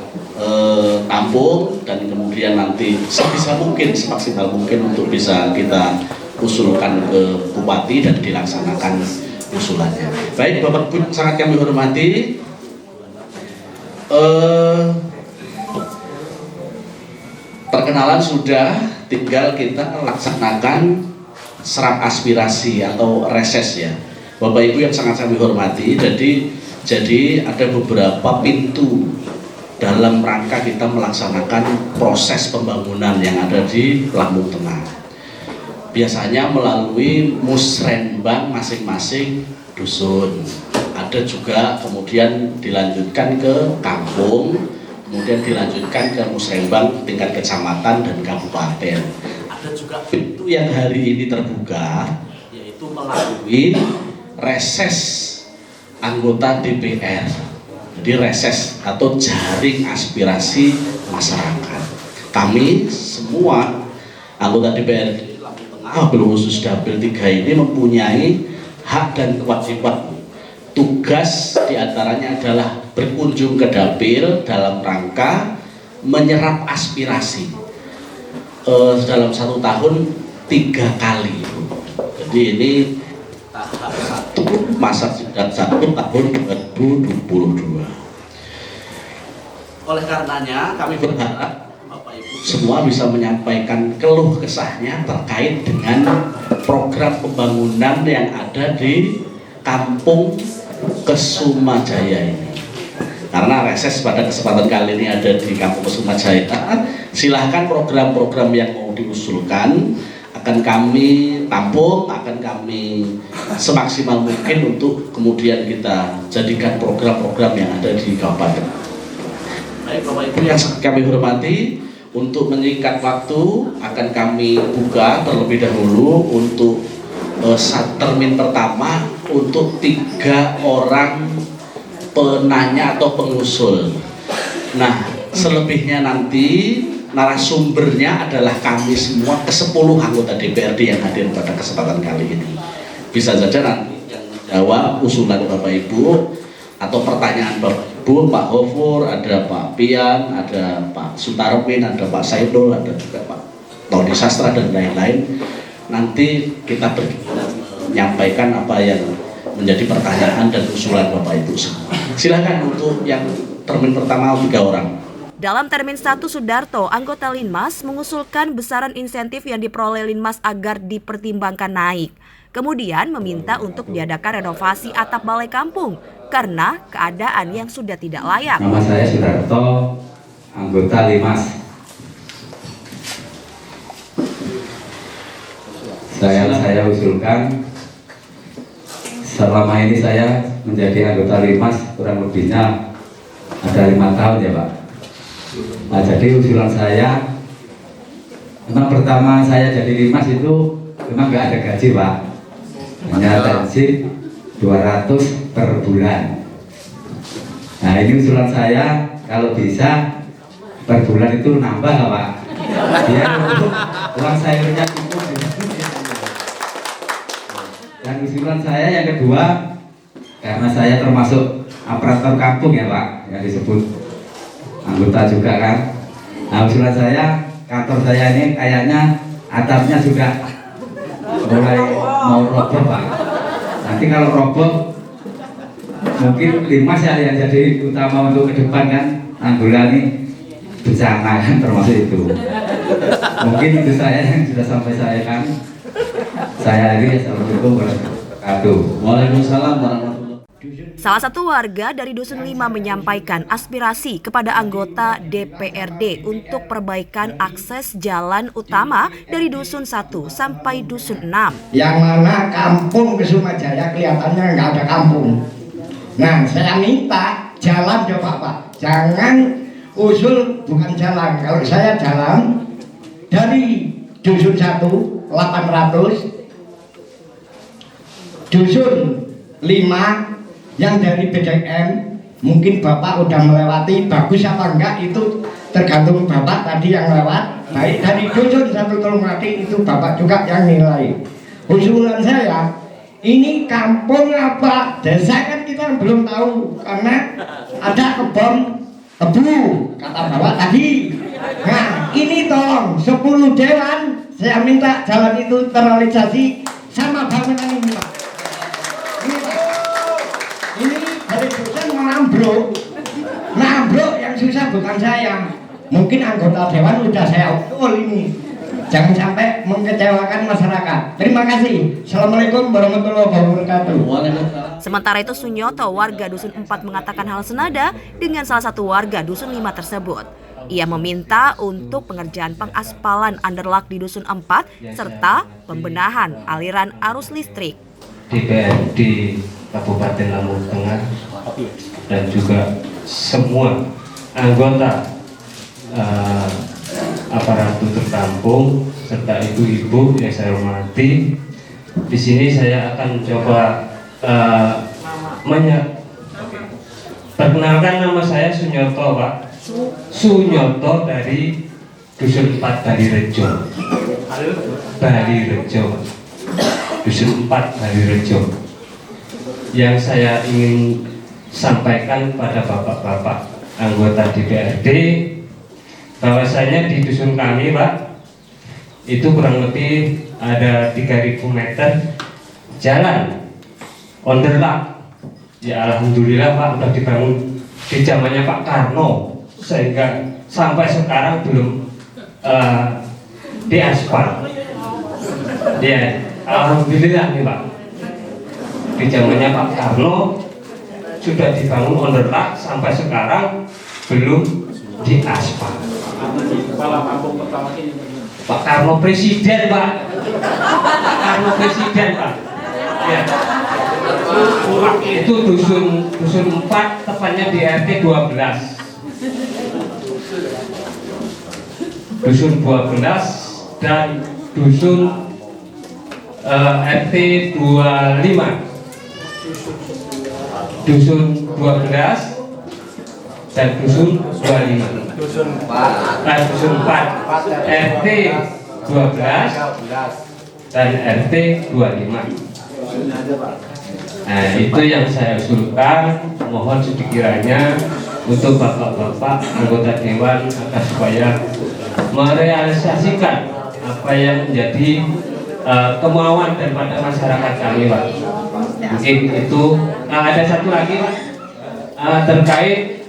tampung dan kemudian nanti sebisa mungkin, semaksimal mungkin untuk bisa kita usulkan ke Bupati dan dilaksanakan usulannya. Baik Bapak Ibu sangat kami hormati. Perkenalan sudah, tinggal kita laksanakan serap aspirasi atau reses ya. Bapak Ibu yang sangat kami hormati, jadi ada beberapa pintu dalam rangka kita melaksanakan proses pembangunan yang ada di Lampung Tengah. Biasanya melalui musrenbang masing-masing dusun. Ada juga kemudian dilanjutkan ke kampung, kemudian dilanjutkan ke musrenbang tingkat kecamatan dan kabupaten. Ada juga pintu yang hari ini terbuka, yaitu melalui reses anggota DPR. Jadi reses atau jaring aspirasi masyarakat. Kami semua anggota DPR di Lampung Tengah, khusus Dapil 3 ini mempunyai hak dan kewajiban. Tugas diantaranya adalah berkunjung ke dapil dalam rangka menyerap aspirasi dalam 1 tahun 3 kali. Jadi ini tahap 1 masa sidang 1 tahun 2022. Oleh karenanya kami berharap Bapak Ibu semua bisa menyampaikan keluh kesahnya terkait dengan program pembangunan yang ada di Kampung Kesumajaya ini. Karena reses pada kesempatan kali ini ada di Kampung Kesumajaya, silahkan program-program yang mau diusulkan akan kami tampung, akan kami semaksimal mungkin untuk kemudian kita jadikan program-program yang ada di kabupaten. Baik Bapak Ibu yang kami hormati, untuk menyingkat waktu akan kami buka terlebih dahulu untuk termin pertama untuk 3 orang penanya atau pengusul. Nah, selebihnya nanti narasumbernya adalah kami semua ke-10 anggota DPRD yang hadir pada kesempatan kali ini. Bisa saja nanti yang menjawab usulan Bapak Ibu atau pertanyaan Bapak Ibu, Pak Hofur, ada Pak Pian, ada Pak Sutarmin, ada Pak Saidul, ada juga Pak Tony Sastra dan lain-lain. nanti kita menyampaikan apa yang menjadi pertanyaan dan usulan Bapak Ibu semua. Silakan untuk yang termin pertama 3 orang. Dalam termin 1, Sudarto, anggota Linmas, mengusulkan besaran insentif yang diperoleh Linmas agar dipertimbangkan naik. Kemudian meminta untuk diadakan renovasi atap balai kampung karena keadaan yang sudah tidak layak. Nama saya Sudarto, anggota Linmas. Saya usulkan, selama ini saya menjadi anggota Linmas kurang lebihnya ada 5 tahun ya Pak. Nah, jadi usulan saya, memang pertama saya jadi Linmas itu memang nggak ada gaji Pak, hanya gaji 200 per bulan. Nah ini usulan saya, kalau bisa per bulan itu nambah nggak Pak? Biar uang sayurnya cukup. Dan usulan saya yang kedua, karena saya termasuk aparatur kampung ya Pak, yang disebut anggota juga kan. Nah usulan saya, kantor saya ini kayaknya atapnya sudah mulai mau roboh Pak. Nanti kalau roboh mungkin Linmas ya yang jadi utama untuk ke depan kan, menanggulangi bencana kan, termasuk itu. Mungkin itu saya yang sudah sampai saya kan. Saya ini assalamualaikum warahmatullahi wabarakatuh. Waalaikumsalam warahmatullahi. Salah satu warga dari Dusun 5 menyampaikan aspirasi kepada anggota DPRD untuk perbaikan akses jalan utama dari Dusun 1 sampai Dusun 6. Yang mana kampung Kesumajaya kelihatannya nggak ada kampung. Nah, saya minta jalan coba Pak. Jangan usul bukan jalan. Kalau saya jalan dari Dusun 1 800, Dusun 5 yang dari BDM mungkin Bapak udah melewati, bagus apa enggak itu tergantung Bapak tadi yang lewat. Baik dari Dusun 1 Tolongmati itu Bapak juga yang nilai. Usulan saya, ini kampung apa desa kan kita belum tahu karena ada kebun tebu kata Bapak tadi. Nah ini tolong 10 dewan saya minta jalan itu terrealisasi sama bangunan ini Pak. Ini dari Dusun mau nambruk yang susah bukan saya. Mungkin anggota dewan udah saya usul ini. Jangan sampai mengecewakan masyarakat. Terima kasih. Assalamualaikum warahmatullahi wabarakatuh. Sementara itu Sunyoto, warga Dusun 4 mengatakan hal senada dengan salah satu warga Dusun 5 tersebut. Ia meminta untuk pengerjaan pengaspalan underlock di Dusun 4 serta pembenahan aliran arus listrik. DPRD Kabupaten Lampung Tengah dan juga semua anggota aparatur kampung serta ibu-ibu yang saya hormati. Di sini saya akan coba perkenalkan, nama saya Sunyoto Pak. Sunyoto dari Dusun 4 Balirejo. Dusun 4 Balirejo. Yang saya ingin sampaikan pada bapak-bapak anggota DPRD, bahwasanya di dusun kami Pak, itu kurang lebih ada 3.000 meter jalan underlock. Ya alhamdulillah Pak, udah dibangun di zamannya Pak Karno, sehingga sampai sekarang belum diaspal. Ya alhamdulillah nih Pak, di zamannya Pak Karno sudah dibangun underlock, sampai sekarang belum diaspal. Kepala kampung pertama ini Pak Karno presiden Pak. Pak Karno presiden Pak. Ya. Itu dusun 4 tepatnya di RT 12. Dusun 12 dan dusun RT 25. Dusun 12 dan dusun 25. Dusun 4 RT 12 dan RT 25. Nah itu yang saya usulkan, mohon sekiranya untuk bapak-bapak anggota dewan agar supaya merealisasikan apa yang menjadi kemauan daripada masyarakat kami, Pak. Mungkin itu. Ada satu lagi, Pak, terkait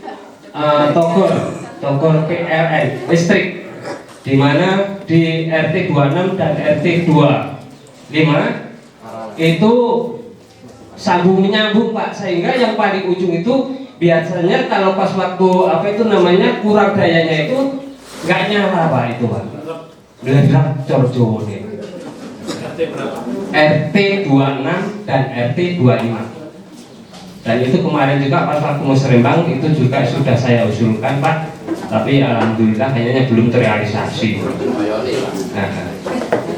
togor PLN listrik, di mana di RT 26 dan RT 25 itu sambung menyambung, Pak, sehingga yang paling ujung itu biasanya kalau pas waktu kurang dayanya itu nggak nyala, Pak, itu, Pak. Meledak cor-cor nih. RT 26 dan RT 25. Dan itu kemarin juga pas waktu musrembang itu juga sudah saya usulkan, Pak, tapi alhamdulillah kayaknya belum terrealisasi.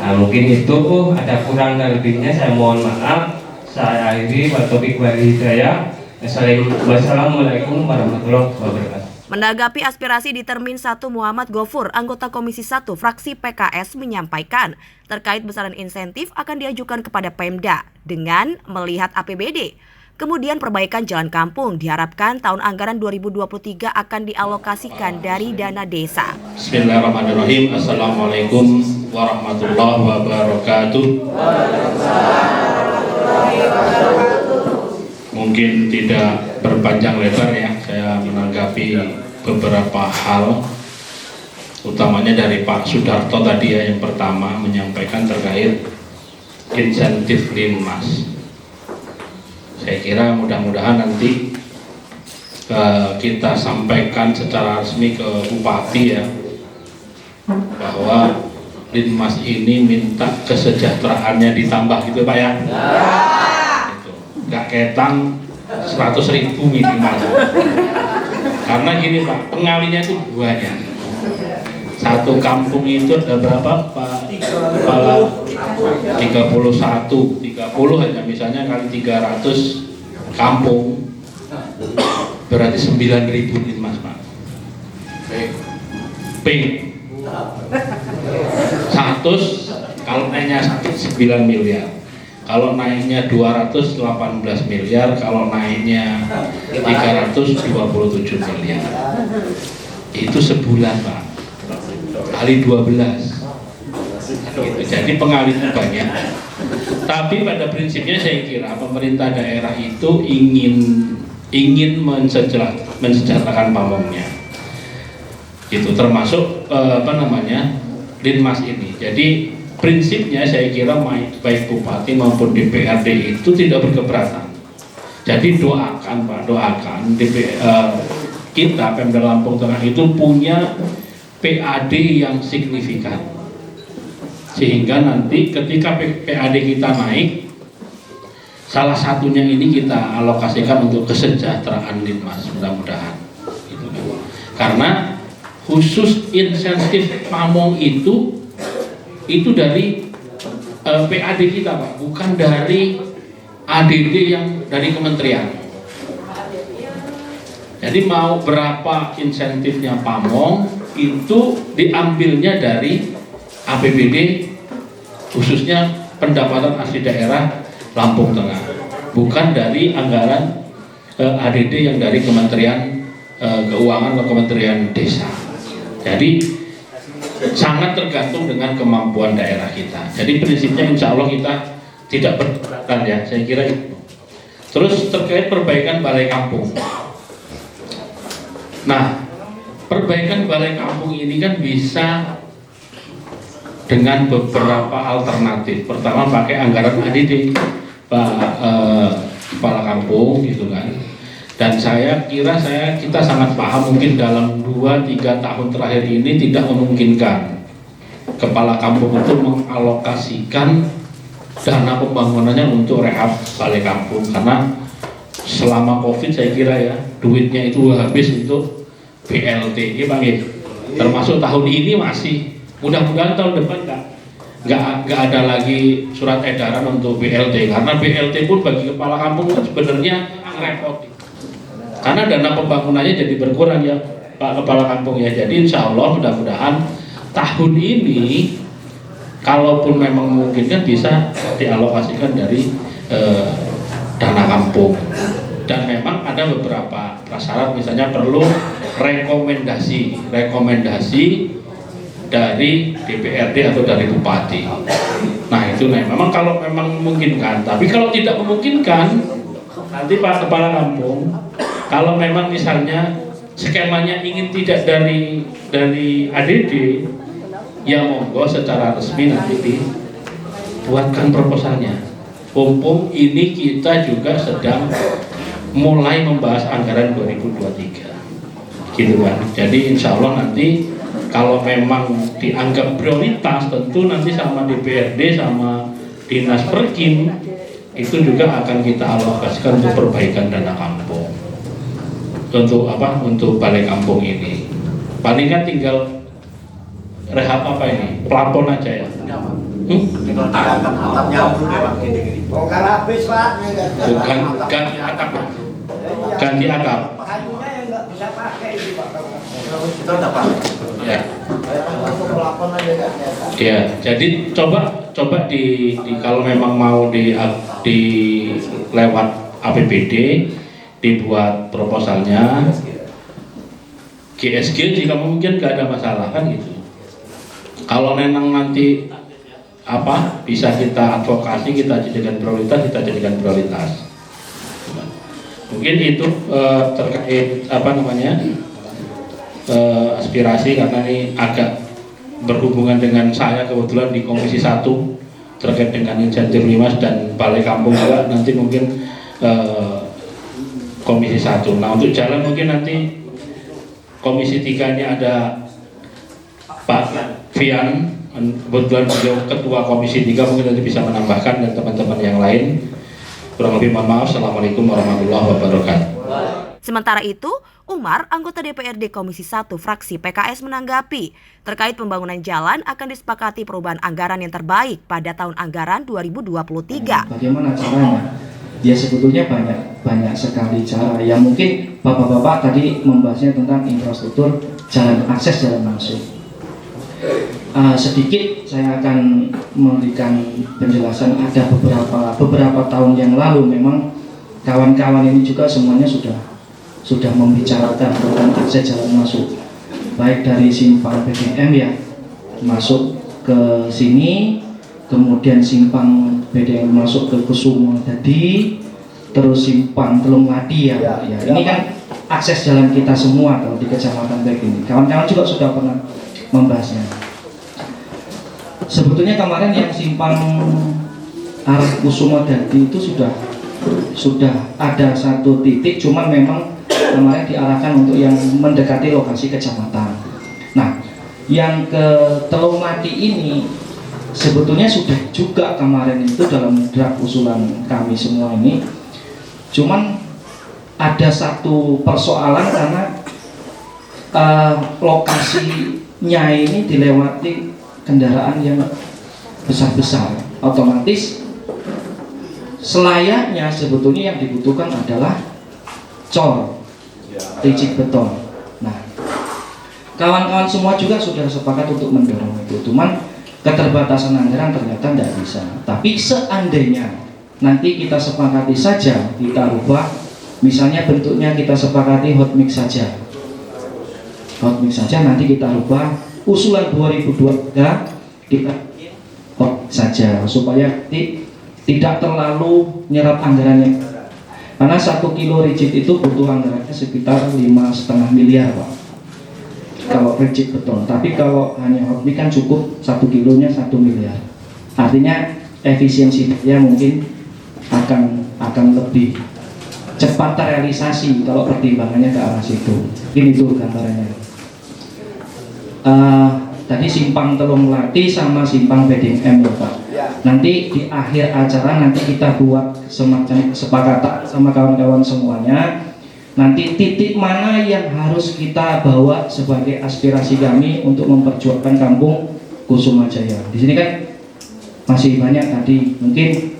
Nah, mungkin itu ada kurang dan lebihnya, saya mohon maaf. Saya akhiri, wa taufiq wal hidayah. Wassalamualaikum warahmatullahi wabarakatuh. Menanggapi aspirasi di Termin 1, Muhammad Gofur, anggota Komisi 1 fraksi PKS, menyampaikan terkait besaran insentif akan diajukan kepada Pemda dengan melihat APBD. Kemudian perbaikan jalan kampung diharapkan tahun anggaran 2023 akan dialokasikan dari dana desa. Bismillahirrahmanirrahim. Assalamualaikum warahmatullahi wabarakatuh. Mungkin tidak berpanjang lebar ya, saya menanggapi beberapa hal, utamanya dari Pak Sudarto tadi ya, yang pertama menyampaikan terkait insentif Linmas. Saya kira mudah-mudahan nanti kita sampaikan secara resmi ke Bupati ya, bahwa Linmas ini minta kesejahteraannya ditambah gitu Pak ya. Gak ketang 100.000 minimal. Karena gini Pak, pengalinya itu banyak. Satu kampung itu ada berapa Pak? 31, 30 hanya misalnya kali 300 kampung, berarti 9.000 Linmas Pak. P 100 kalau naiknya 9 miliar. Kalau naiknya 218 miliar, kalau naiknya 327 miliar. Itu sebulan Pak, kali 12 gitu. Jadi pengalihan banyak. Tapi pada prinsipnya saya kira pemerintah daerah itu ingin mensejahterakan pamongnya. Gitu, termasuk Linmas ini. Jadi prinsipnya saya kira baik Bupati maupun DPRD itu tidak berkeberatan. Jadi doakan Pak, doakan kita Pemda Lampung Tengah itu punya PAD yang signifikan, sehingga nanti ketika PAD kita naik, salah satunya ini kita alokasikan untuk kesejahteraan Linmas, mudah-mudahan gitu kan. Karena khusus insentif pamong itu dari PAD kita Pak, bukan dari ADD yang dari kementerian. Jadi mau berapa insentifnya pamong itu diambilnya dari APBD, khususnya pendapatan asli daerah Lampung Tengah, bukan dari anggaran ADD yang dari Kementerian Keuangan atau Kementerian Desa. Jadi sangat tergantung dengan kemampuan daerah kita. Jadi prinsipnya insya Allah kita tidak berkeberatan ya, saya kira itu. Terus terkait perbaikan balai kampung. Nah, perbaikan balai kampung ini kan bisa dengan beberapa alternatif. Pertama pakai anggaran ADD Pak Kepala Kampung gitu kan. Dan saya kira kita sangat paham mungkin dalam 2-3 tahun terakhir ini tidak memungkinkan Kepala Kampung itu mengalokasikan dana pembangunannya untuk rehab balai kampung, karena selama COVID saya kira ya duitnya itu habis untuk BLT ya Pak ya. Termasuk tahun ini masih, mudah-mudahan tahun depan nggak ada lagi surat edaran untuk BLT, karena BLT pun bagi kepala kampung kan sebenarnya repot, karena dana pembangunannya jadi berkurang ya Pak Kepala Kampung ya. Jadi insya Allah mudah-mudahan tahun ini kalaupun memang memungkinkan bisa dialokasikan dari dana kampung. Dan memang ada beberapa prasyarat, misalnya perlu rekomendasi dari DPRD atau dari Bupati. Nah itu memang kalau memang memungkinkan. Tapi kalau tidak memungkinkan, nanti Pak Kepala Kampung, kalau memang misalnya skemanya ingin tidak dari ADD, ya monggo secara resmi nanti dibuatkan proposalnya. Mumpung ini kita juga sedang mulai membahas anggaran 2023, gitu kan. Jadi insya Allah nanti kalau memang dianggap prioritas, tentu nanti sama DPRD sama Dinas Perkim itu juga akan kita alokasikan untuk perbaikan dana kampung. Untuk apa? Untuk balai kampung ini. Paling kan tinggal rehab apa ini? Plafon aja ya. Bongkar habis Pak. Ganti atap. Ganti atap. Kayunya yang nggak bisa pakai ini Pak. Kita udah Pak. Ya. Ya, jadi coba di kalau memang mau di lewat APBD dibuat proposalnya, GSG jika mungkin nggak ada masalah kan gitu. Kalau memang nanti apa bisa kita advokasi, kita jadikan prioritas, mungkin itu terkait apa namanya aspirasi, karena ini agak berhubungan dengan saya kebetulan di Komisi 1 terkait dengan insentif Limas dan Balai Kampung juga nanti mungkin Komisi 1. Nah untuk jalan mungkin nanti Komisi 3-nya ada Pak Fian, kebetulan beliau Ketua Komisi 3, mungkin nanti bisa menambahkan, dan teman-teman yang lain. Kurang lebih mohon maaf. Assalamualaikum warahmatullahi wabarakatuh. Sementara itu, Umar, anggota DPRD Komisi 1 fraksi PKS menanggapi, terkait pembangunan jalan akan disepakati perubahan anggaran yang terbaik pada tahun anggaran 2023. Bagaimana caranya? Ya sebetulnya banyak sekali cara. Ya mungkin Bapak-bapak tadi membahasnya tentang infrastruktur jalan, akses jalan masuk. Sedikit saya akan memberikan penjelasan. Ada beberapa tahun yang lalu memang kawan-kawan ini juga semuanya sudah membicarakan tentang akses jalan masuk, baik dari simpang BDM ya masuk ke sini, kemudian simpang BDM masuk ke Kusumo tadi, terus simpang Telung Ladi ya. Ini kan akses jalan kita semua kalau di Kecamatan Bek ini. Kawan-kawan juga sudah pernah membahasnya. Sebetulnya kemarin yang simpang arah Kusumo tadi itu sudah ada satu titik, cuman memang kemarin diarahkan untuk yang mendekati lokasi kecamatan. Nah, yang ke Telung Ladi ini sebetulnya sudah juga kemarin itu dalam draft usulan kami semua ini. Cuman ada satu persoalan karena lokasinya ini dilewati kendaraan yang besar-besar, otomatis selayaknya sebetulnya yang dibutuhkan adalah cor rigid beton. Nah, kawan-kawan semua juga sudah sepakat untuk mendorong itu, cuman keterbatasan anggaran ternyata tidak bisa. Tapi seandainya nanti kita sepakati saja, kita ubah, misalnya bentuknya kita sepakati hot mix saja, nanti kita ubah usulan 2023 kita hot saja supaya tidak terlalu nyerap anggarannya. Karena 1 kilo rigid itu butuh anggarannya sekitar 5,5 miliar Pak, kalau rigid beton. Tapi kalau hanya hot mix kan cukup 1 kilonya 1 miliar. Artinya efisiensinya mungkin akan lebih cepat terrealisasi kalau pertimbangannya ke arah situ. Ini itu gambarannya. Tadi simpang Telung Ladi sama simpang BDM ya Pak. Nanti di akhir acara nanti kita buat semacam kesepakatan sama kawan-kawan semuanya. Nanti titik mana yang harus kita bawa sebagai aspirasi kami untuk memperjuangkan kampung Kusuma Jaya. Di sini kan masih banyak tadi, mungkin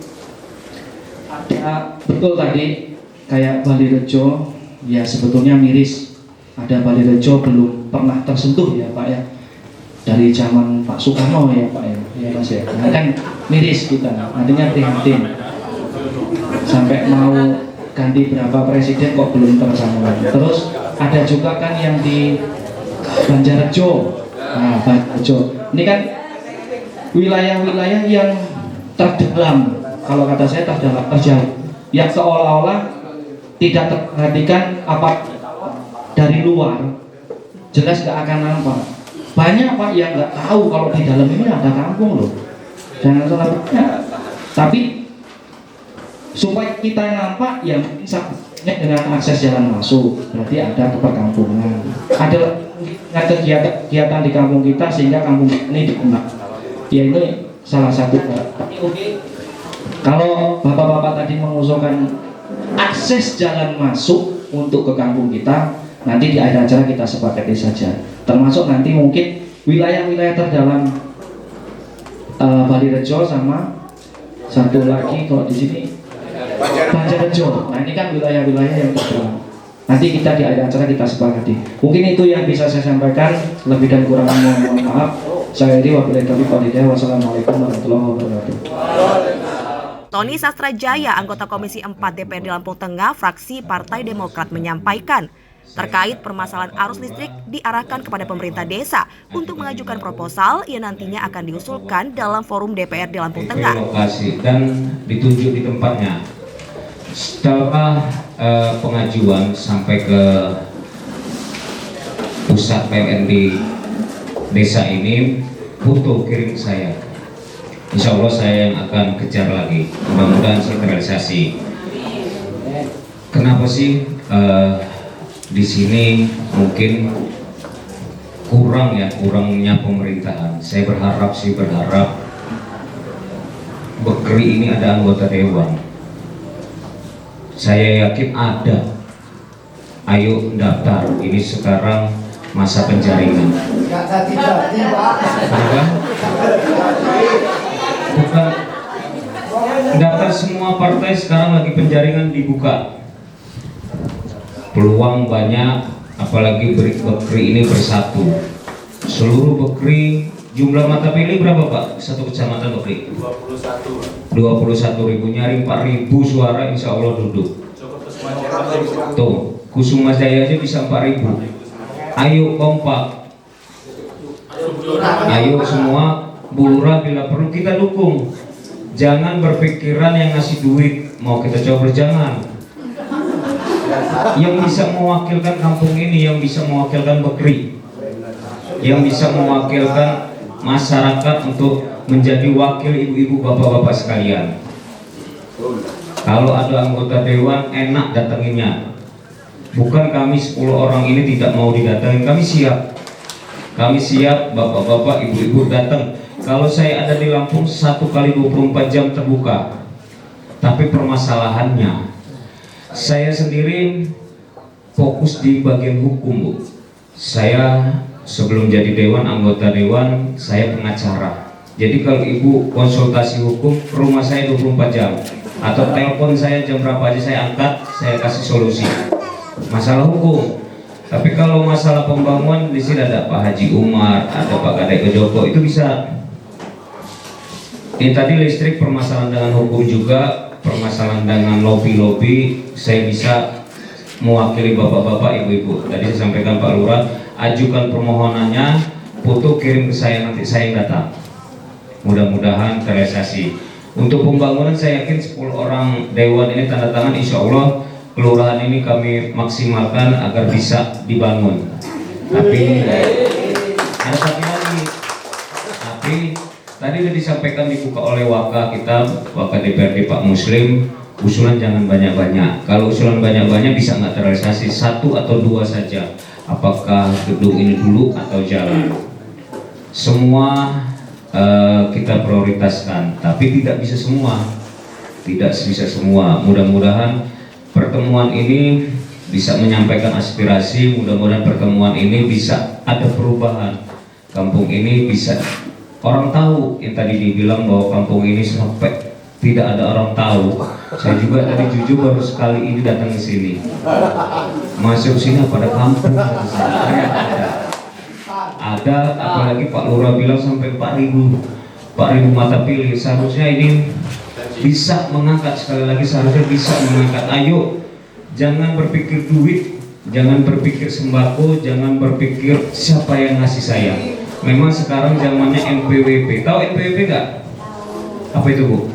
ada betul tadi kayak Balirejo ya sebetulnya miris. Ada Balirejo belum pernah tersentuh ya Pak ya, dari zaman Pak Soekarno ya Pak ya, Mas ya. Nah, kan miris kita, artinya prihatin. Sampai mau ganti berapa presiden kok belum tercapai. Terus ada juga kan yang di Banjarjo. Nah, Banjarjo. Ini kan wilayah-wilayah yang terdalam, kalau kata saya terdalam, terjauh, yang seolah-olah tidak terperhatikan apa dari luar, jelas gak akan nampak. Banyak Pak yang nggak tahu kalau di dalam ini ada kampung loh, jangan salah banyak. Tapi supaya kita nampak ya mungkin dengan akses jalan masuk, berarti ada perkampungan, ada kegiatan di kampung kita sehingga kampung ini dikenal. Ya ini salah satu. Kalau bapak-bapak tadi mengusulkan akses jalan masuk untuk ke kampung kita, nanti di akhir acara kita sepakati saja. Termasuk nanti mungkin wilayah-wilayah terdalam Balirejo sama satu lagi kalau di sini Banjarrejo. Nah ini kan wilayah-wilayah yang terdalam. Nanti kita di akhir acara kita sepakati. Mungkin itu yang bisa saya sampaikan. Lebih dan kurangnya mohon maaf. Saya Edi wabillahi taufiq wal hidayah. Wassalamualaikum warahmatullahi wabarakatuh. Tony Sastrajaya, anggota Komisi 4 DPRD Lampung Tengah, fraksi Partai Demokrat menyampaikan, terkait permasalahan arus listrik diarahkan kepada pemerintah desa untuk mengajukan proposal yang nantinya akan diusulkan dalam forum DPRD Lampung Tengah. Lokasi dan ditunjuk di tempatnya. Setelah pengajuan sampai ke pusat PLN di desa ini, foto kirim saya. Insya Allah saya yang akan kejar lagi. Mudah-mudahan saya terrealisasi. Kenapa sih di sini mungkin kurangnya pemerintahan? Saya berharap Bekri ini ada anggota dewan. Saya yakin ada. Ayo daftar. Ini sekarang masa penjaringan. Bukan daftar, semua partai sekarang lagi penjaringan dibuka. Peluang banyak, apalagi Bekri ini bersatu. Seluruh Bekri, jumlah mata pilih berapa Pak? Satu kecamatan Bekri? 21.000, nyari 4.000 suara insya Allah duduk. Tuh, Kusuma Jaya aja bisa 4.000. Ayo kompak. Ayo semua, Bu Lurah bila perlu kita dukung. Jangan berpikiran yang ngasih duit mau kita coba, jangan. Yang bisa mewakilkan kampung ini, yang bisa mewakilkan Bekri, yang bisa mewakilkan masyarakat untuk menjadi wakil ibu-ibu bapak-bapak sekalian. Kalau ada anggota dewan enak datanginnya. Bukan kami 10 orang ini tidak mau didatangin, kami siap. Kami siap, bapak-bapak, ibu-ibu datang. Kalau saya ada di Lampung 1 kali 24 jam terbuka. Tapi permasalahannya, saya sendiri fokus di bagian hukum, Bu. Saya sebelum jadi dewan, anggota dewan, saya pengacara. Jadi kalau ibu konsultasi hukum, ke rumah saya 24 jam. Atau telepon saya jam berapa aja saya angkat, saya kasih solusi. Masalah hukum. Tapi kalau masalah pembangunan, di sini ada Pak Haji Umar, ada Pak Kadek Joko, itu bisa. Ini tadi listrik, permasalahan dengan hukum juga, permasalahan dengan lobby-lobby, saya bisa mewakili bapak-bapak, ibu-ibu. Tadi saya sampaikan Pak Lurah, ajukan permohonannya, foto kirim ke saya, nanti saya yang datang. Mudah-mudahan terrealisasi. Untuk pembangunan saya yakin 10 orang dewan ini tanda tangan, insya Allah kelurahan ini kami maksimalkan agar bisa dibangun. Tapi ada satu lagi. Tapi tadi sudah disampaikan, dibuka oleh Waka kita, Waka DPRD Pak Muslim, usulan jangan banyak-banyak. Kalau usulan banyak-banyak bisa nggak terrealisasi, 1 atau 2 saja. Apakah gedung ini dulu atau jalan? Semua kita prioritaskan, tapi tidak bisa semua. Tidak bisa semua. Mudah-mudahan pertemuan ini bisa menyampaikan aspirasi, mudah-mudahan pertemuan ini bisa ada perubahan. Kampung ini bisa orang tahu, yang tadi dibilang bahwa kampung ini sampai tidak ada orang tahu. Saya juga tadi jujur baru sekali ini datang ke sini. Masuk sini pada kampung. Ada, apalagi Pak Lurah bilang sampai 4.000 mata pilih. Seharusnya ini bisa mengangkat, sekali lagi seharusnya bisa mengangkat. Ayo, jangan berpikir duit, jangan berpikir sembako, jangan berpikir siapa yang ngasih saya. Memang sekarang zamannya NPWP. Tahu NPWP nggak? Apa itu Bu?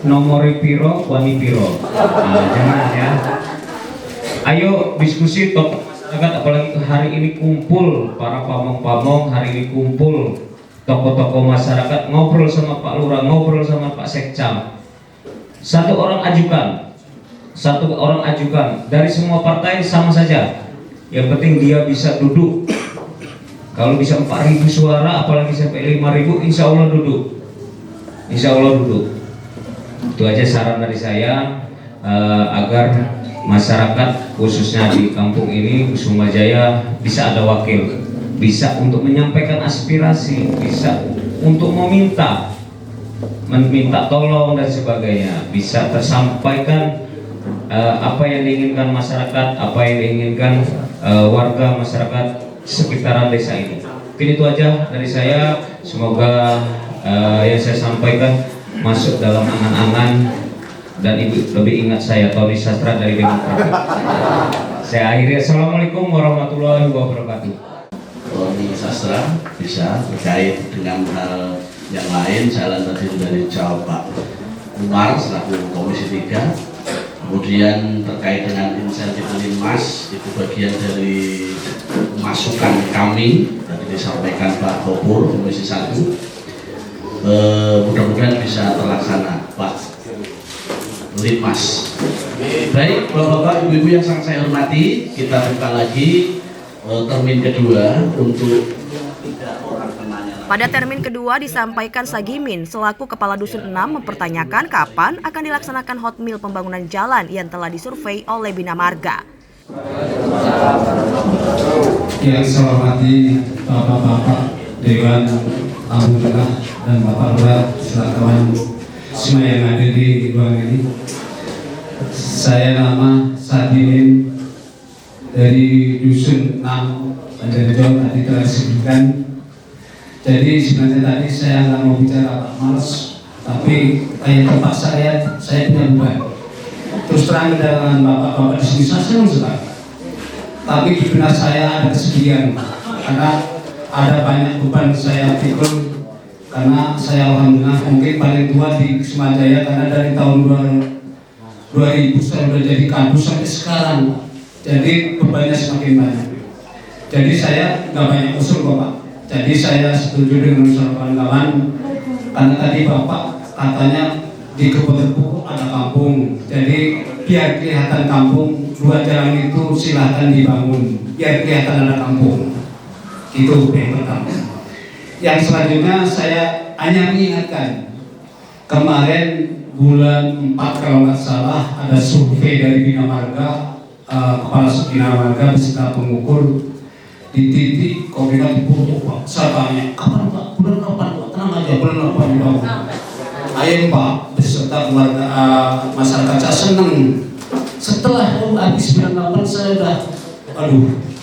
Nomori piro, wani piro. Nah, jangan ya. Ayo diskusi tokoh masyarakat, apalagi hari ini kumpul para pamong-pamong, hari ini kumpul tokoh-tokoh masyarakat, ngobrol sama Pak Lurah, ngobrol sama Pak Sekcam. Satu orang ajukan dari semua partai sama saja. Yang penting dia bisa duduk. Kalau bisa 4.000 suara, apalagi sampai 5.000, insya Allah duduk. Insya Allah duduk. Itu aja saran dari saya, agar masyarakat khususnya di kampung ini Kusuma Jaya bisa ada wakil, bisa untuk menyampaikan aspirasi, bisa untuk meminta tolong dan sebagainya, bisa tersampaikan apa yang diinginkan masyarakat, apa yang diinginkan warga masyarakat sekitaran desa ini. Mungkin itu aja dari saya. Semoga yang saya sampaikan masuk dalam angan-angan dan ibu lebih ingat saya, Tony Sastra dari Demokrat. Saya akhiri. Assalamualaikum warahmatullahi wabarakatuh. Tony Sastra bisa terkait dengan hal yang lain. Jalan tadi sudah dijawab Pak Umar selaku Komisi 3. Kemudian terkait dengan insentif Linmas, itu bagian dari masukan kami tadi disampaikan Pak Kopur Komisi 1. Mudah-mudahan bisa terlaksana Pak Linmas. Baik, Bapak-bapak, Ibu-ibu yang sangat saya hormati, kita buka lagi termin kedua untuk 3 orang penanya. Pada termin kedua disampaikan Sagimin selaku Kepala Dusun 6 mempertanyakan kapan akan dilaksanakan hot meal pembangunan jalan yang telah disurvei oleh Bina Marga. Yang saya hormati Bapak-bapak Dewan Kampung Tengah dan Bapak Lurah serta kawan semua yang ada di ruangan ini. Saya nama Sagimin dari Dusun 6 Banjarnegara, tadi telah disebutkan. Jadi sebenarnya tadi saya nggak mau bicara Pak, males, tapi kayak tempat saya punya beban. Terus terang dengan bapak-bapak di sini saya senang sekali. Tapi di benak saya ada kesedihan karena ada banyak beban saya pikul, karena saya alhamdulillah mungkin paling tua di Kusuma Jaya karena dari tahun 2000 saya sudah jadi kadus sampai sekarang. Jadi bebannya semakin banyak. Jadi saya nggak banyak usul kok Pak. Jadi saya setuju dengan usul kawan-kawan karena tadi Bapak katanya di Kabupaten Pupuk ada kampung. Jadi biar kelihatan kampung, 2 jalan itu silahkan dibangun biar kelihatan ada kampung. Itu yang pertama. Yang selanjutnya saya hanya mengingatkan, kemarin bulan 4 kalau nggak salah ada survei dari Bina Marga, Kepala Bina Marga beserta pengukur di titik koordinat di Pupuk Pak. Saya tanya, kapan Pak? Bulan 8 Pak, tenang aja, bulan 8 dibangun. Ayo Pak, beserta keluarga masyarakat saya senang. Setelah habis bulan 8 saya udah,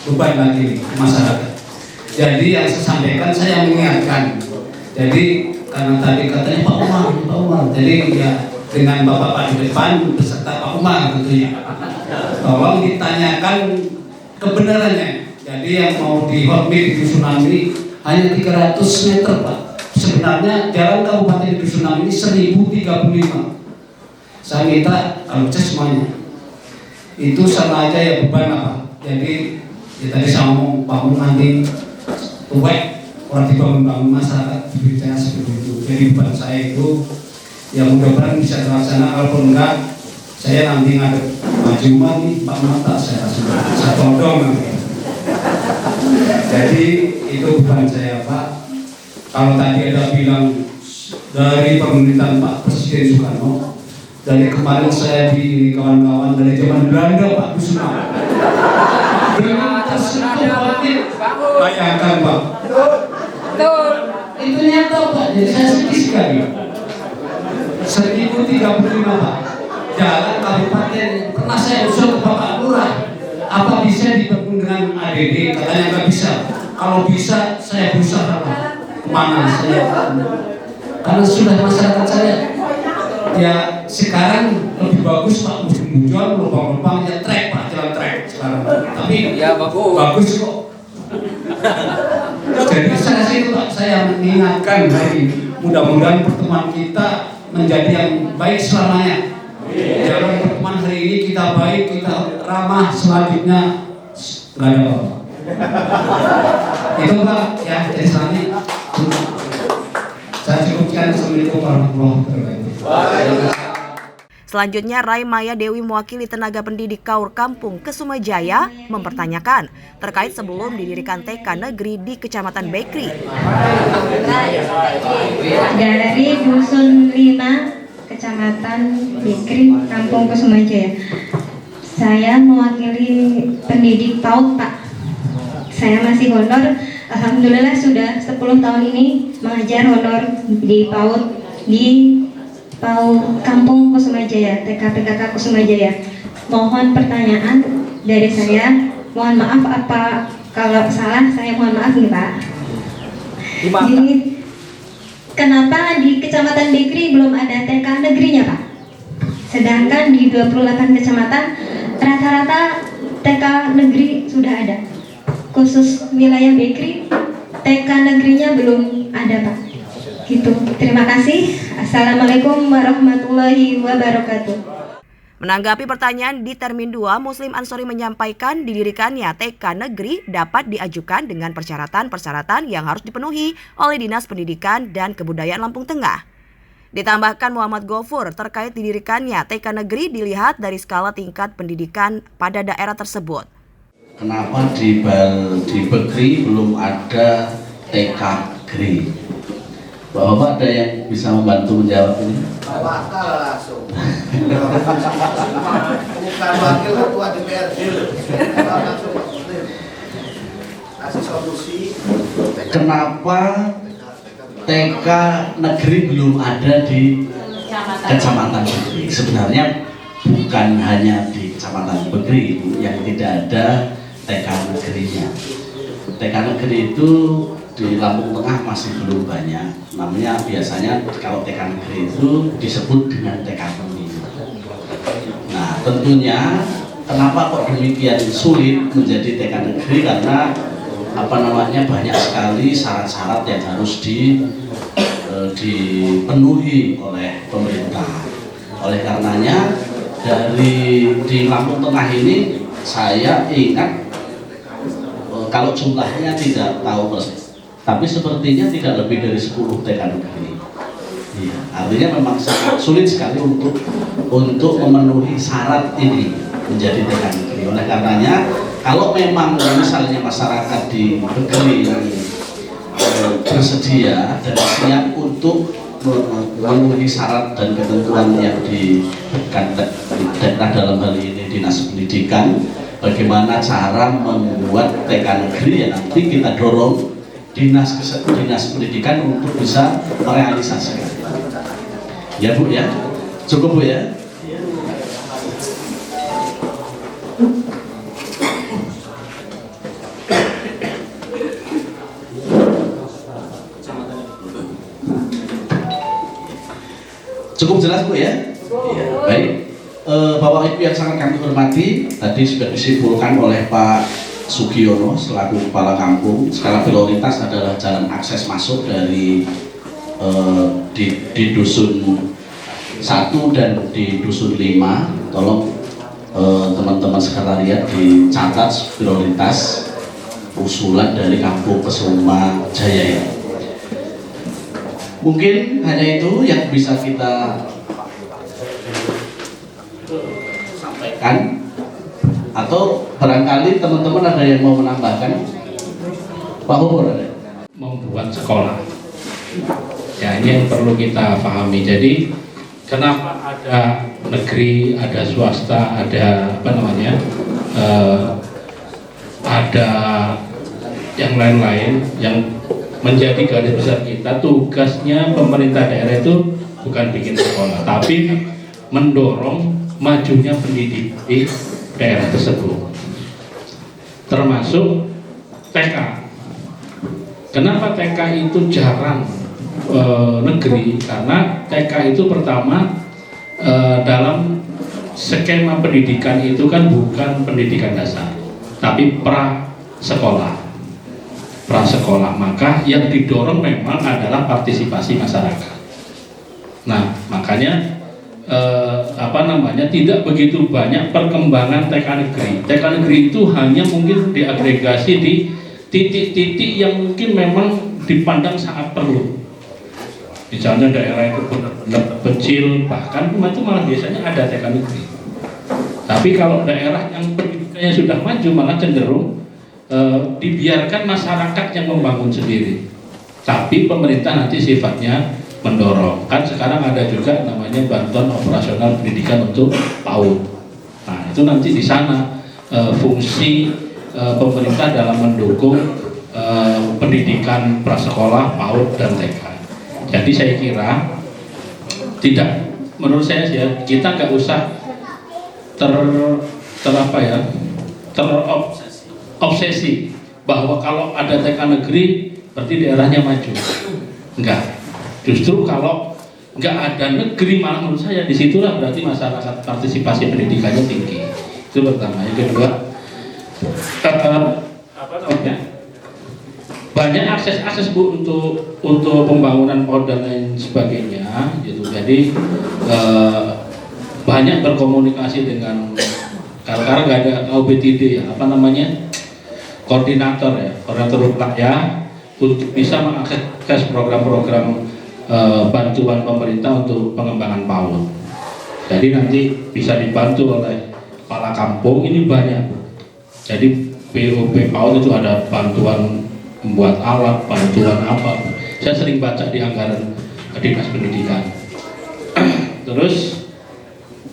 beban lagi nih masyarakat. Jadi yang saya sampaikan saya mengingatkan. Jadi karena tadi katanya Pak Umar, jadi ya dengan Bapak di depan beserta Pak Umar gitu ya. Tolong ditanyakan kebenarannya. Jadi yang mau di hot meal di Dusun 6 ini hanya 300 meter Pak. Sebenarnya jalan kabupaten di Dusun 6 ini 1035. Saya minta kalau cek semuanya itu sama aja ya beban apa. Jadi ya tadi saya ngomong Pak Umar nanti tuwek orang dibangun masyarakat diberitakan seperti itu. Jadi beban saya itu ya mudah-mudahan bisa terlaksana. Kalaupun enggak, saya nanti ngadep maju nih Pak Mata saya todong nanti. Jadi itu beban saya Pak. Kalau tadi ada bilang dari pemerintahan Pak Presiden Soekarno, dari kemarin saya di kawan-kawan dari zaman Belanda Pak Kusuma. Dengan tersentuh bayangkan Pak. Itu nyata Pak, jadi saya sedih sekali. 1035 Pak. Jalan kabupaten pernah saya usul ke Bapak Lurah, apa bisa dibangun dengan ADD? Katanya nggak bisa. Kalau bisa saya berusaha Pak. Kemana saya? Karena sudah masyarakat saya. Ya sekarang lebih bagus Pak, muncul lubang-lubang ya trek Pak, jalan trek sekarang. Tapi ya bagus kok. Jadi saya itu Pak, saya mengingatkan dari mudah-mudahan pertemuan kita menjadi yang baik selamanya. Dalam pertemuan hari ini kita baik, kita ramah, selanjutnya nggak ada apa-apa. Itu Pak ya, dari sana saya cukupkan. Assalamualaikum warahmatullahi wabarakatuh. Selanjutnya, Rai Maya Dewi mewakili tenaga pendidik KAUR Kampung Kesumajaya mempertanyakan terkait sebelum didirikan TK negeri di Kecamatan Bekri. Dari Dusun 5, Kecamatan Bekri, Kampung Kesumajaya. Saya mewakili pendidik PAUD, Pak. Saya masih honor. Alhamdulillah sudah 10 tahun ini mengajar honor di PAUD di Kampung Kesumajaya, TK PKK Kesumajaya. Mohon pertanyaan dari saya. Mohon maaf apa kalau salah, saya mohon maaf nih Pak. Jadi, kenapa di Kecamatan Bekri belum ada TK negerinya Pak? Sedangkan di 28 kecamatan rata-rata TK negeri sudah ada. Khusus wilayah Bekri, TK negerinya belum ada Pak. Gitu. Terima kasih. Assalamualaikum warahmatullahi wabarakatuh. Menanggapi pertanyaan di Termin 2, Muslim Ansori menyampaikan didirikannya TK negeri dapat diajukan dengan persyaratan-persyaratan yang harus dipenuhi oleh Dinas Pendidikan dan Kebudayaan Lampung Tengah. Ditambahkan Muhammad Gofur, terkait didirikannya TK negeri dilihat dari skala tingkat pendidikan pada daerah tersebut. Kenapa di Bekri belum ada TK negeri? Bapak ada yang bisa membantu menjawab ini? Wakil langsung. Bukan wakil ketua DPRD. Langsung kasih solusi. Kenapa TK negeri belum ada di Kecamatan Bekri? Sebenarnya bukan hanya di Kecamatan Bekri yang tidak ada TK negerinya. TK negeri itu di Lampung Tengah masih belum banyak. Namanya biasanya kalau TK negeri itu disebut dengan TK pemilih. Nah tentunya kenapa kok demikian sulit menjadi TK negeri, karena banyak sekali syarat-syarat yang harus dipenuhi oleh pemerintah. Oleh karenanya di Lampung Tengah ini saya ingat kalau jumlahnya tidak tahu persis, tapi sepertinya tidak lebih dari 10 TK negeri. Ya, artinya memang sangat sulit sekali untuk memenuhi syarat ini menjadi TK negeri. Oleh karenanya, kalau memang misalnya masyarakat di negeri yang bersedia dan siap untuk memenuhi syarat dan ketentuan yang diberikan dalam hal ini Dinas Pendidikan, bagaimana cara membuat TK negeri, ya nanti kita dorong Dinas Pendidikan untuk bisa merealisasikan. Ya Bu ya, cukup Bu ya. Cukup jelas Bu ya? Ya baik. Bapak Ibu yang sangat kami hormati, tadi sudah disimpulkan oleh Pak Sugiono selaku Kepala Kampung. Skala prioritas adalah jalan akses masuk dari di Dusun 1 dan di Dusun 5. Tolong teman-teman sekretariat dicatat prioritas usulan dari Kampung Kesumajaya. Mungkin hanya itu yang bisa kita sampaikan, atau barangkali teman-teman ada yang mau menambahkan. Pak Hubur ada? Membuat sekolah. Ya, ini yang perlu kita pahami. Jadi kenapa ada negeri, ada swasta, ada ada yang lain-lain yang menjadi garis besar kita. Tugasnya pemerintah daerah itu bukan bikin sekolah, tapi mendorong majunya pendidik di daerah tersebut, termasuk TK. Kenapa TK itu jarang negeri? Karena TK itu pertama dalam skema pendidikan itu kan bukan pendidikan dasar, tapi pra sekolah. prasekolah, maka yang didorong memang adalah partisipasi masyarakat. Nah, makanya tidak begitu banyak perkembangan TK negeri. TK negeri itu hanya mungkin diagregasi di titik-titik yang mungkin memang dipandang sangat perlu. Misalnya daerah itu benar-benar kecil, bahkan itu malah biasanya ada TK negeri. Tapi kalau daerah yang pendidikannya sudah maju, malah cenderung dibiarkan masyarakat yang membangun sendiri. Tapi pemerintah nanti sifatnya mendorong. Kan sekarang ada juga namanya bantuan operasional pendidikan untuk PAUD. Nah, itu nanti di sana fungsi pemerintah dalam mendukung pendidikan prasekolah, PAUD dan TK. Jadi saya kira menurut saya sih ya, kita nggak usah terobsesi bahwa kalau ada TK negeri berarti daerahnya maju. Enggak. Justru kalau nggak ada negeri, malah menurut saya disitulah berarti masyarakat partisipasi pendidikannya tinggi. Itu pertama. Yang kedua, banyak akses Bu untuk pembangunan PAUD dan lain sebagainya, gitu. Jadi banyak berkomunikasi dengan karena nggak ada OBTD ya, koordinator ya, untuk bisa mengakses program-program bantuan pemerintah untuk pengembangan PAUD. Jadi nanti bisa dibantu oleh kepala kampung, ini banyak. Jadi BOP PAUD itu ada bantuan membuat alat, bantuan apa. Saya sering baca di anggaran Dinas Pendidikan. Terus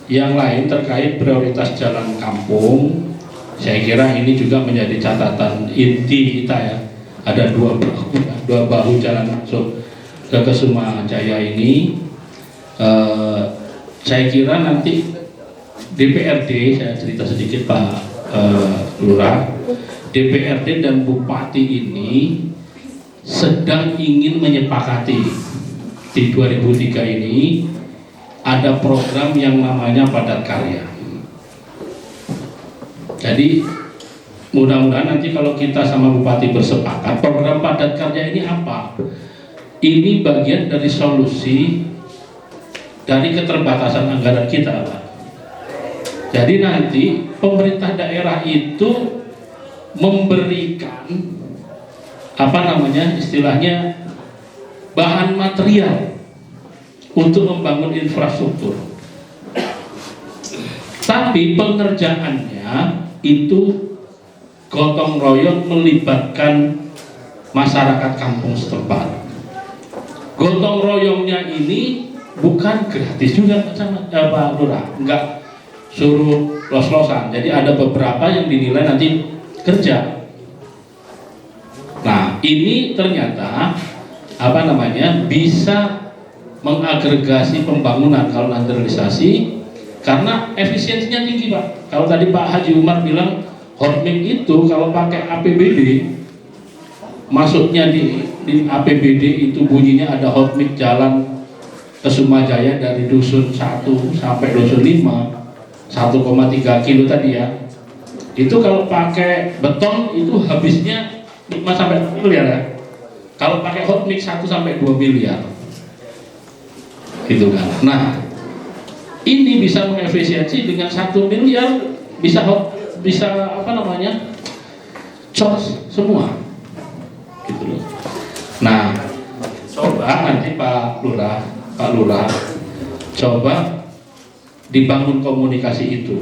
yang lain terkait prioritas jalan kampung, saya kira ini juga menjadi catatan inti kita ya. Ada dua bahu jalan masuk ke Kusuma Jaya ini. Saya kira nanti DPRD, saya cerita sedikit Pak Lurah, DPRD dan Bupati ini sedang ingin menyepakati di 2003 ini ada program yang namanya padat karya. Jadi mudah-mudahan nanti kalau kita sama Bupati bersepakat, program padat karya ini apa? Ini bagian dari solusi dari keterbatasan anggaran kita, Pak. Jadi nanti pemerintah daerah itu memberikan istilahnya bahan material untuk membangun infrastruktur. Tapi pengerjaannya itu gotong royong melibatkan masyarakat kampung setempat. Gotong royongnya ini bukan gratis juga Pak Lurah, enggak suruh los-losan. Jadi ada beberapa yang dinilai nanti kerja. Nah, ini ternyata bisa mengagregasi pembangunan kalau nanti realisasi, karena efisiensinya tinggi Pak. Kalau tadi Pak Haji Umar bilang hotmix itu kalau pakai APBD, masuknya di APBD itu bunyinya ada hotmix jalan Kusuma Jaya dari dusun 1 sampai dusun 5, 1,3 kilo tadi ya. Itu kalau pakai beton itu habisnya 5 sampai 6 miliar ya. Kalau pakai hotmix 1 sampai 2 miliar. Gitu kan. Nah, ini bisa mengefisiensi dengan 1 miliar bisa charge semua. Gitu loh. Nah, coba nanti Pak Lurah coba dibangun komunikasi itu.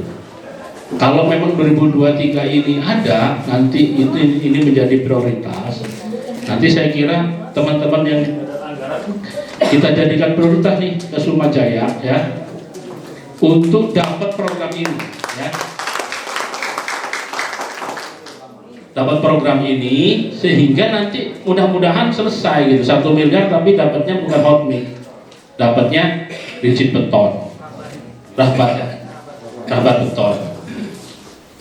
Kalau memang 2023 ini ada, nanti ini menjadi prioritas. Nanti saya kira teman-teman yang kita jadikan prioritas nih ke Kusuma Jaya ya, untuk dapat program ini ya. Dapat program ini sehingga nanti mudah-mudahan selesai gitu, 1 miliar tapi dapatnya bukan hotmix, dapatnya rigid beton, rabat beton.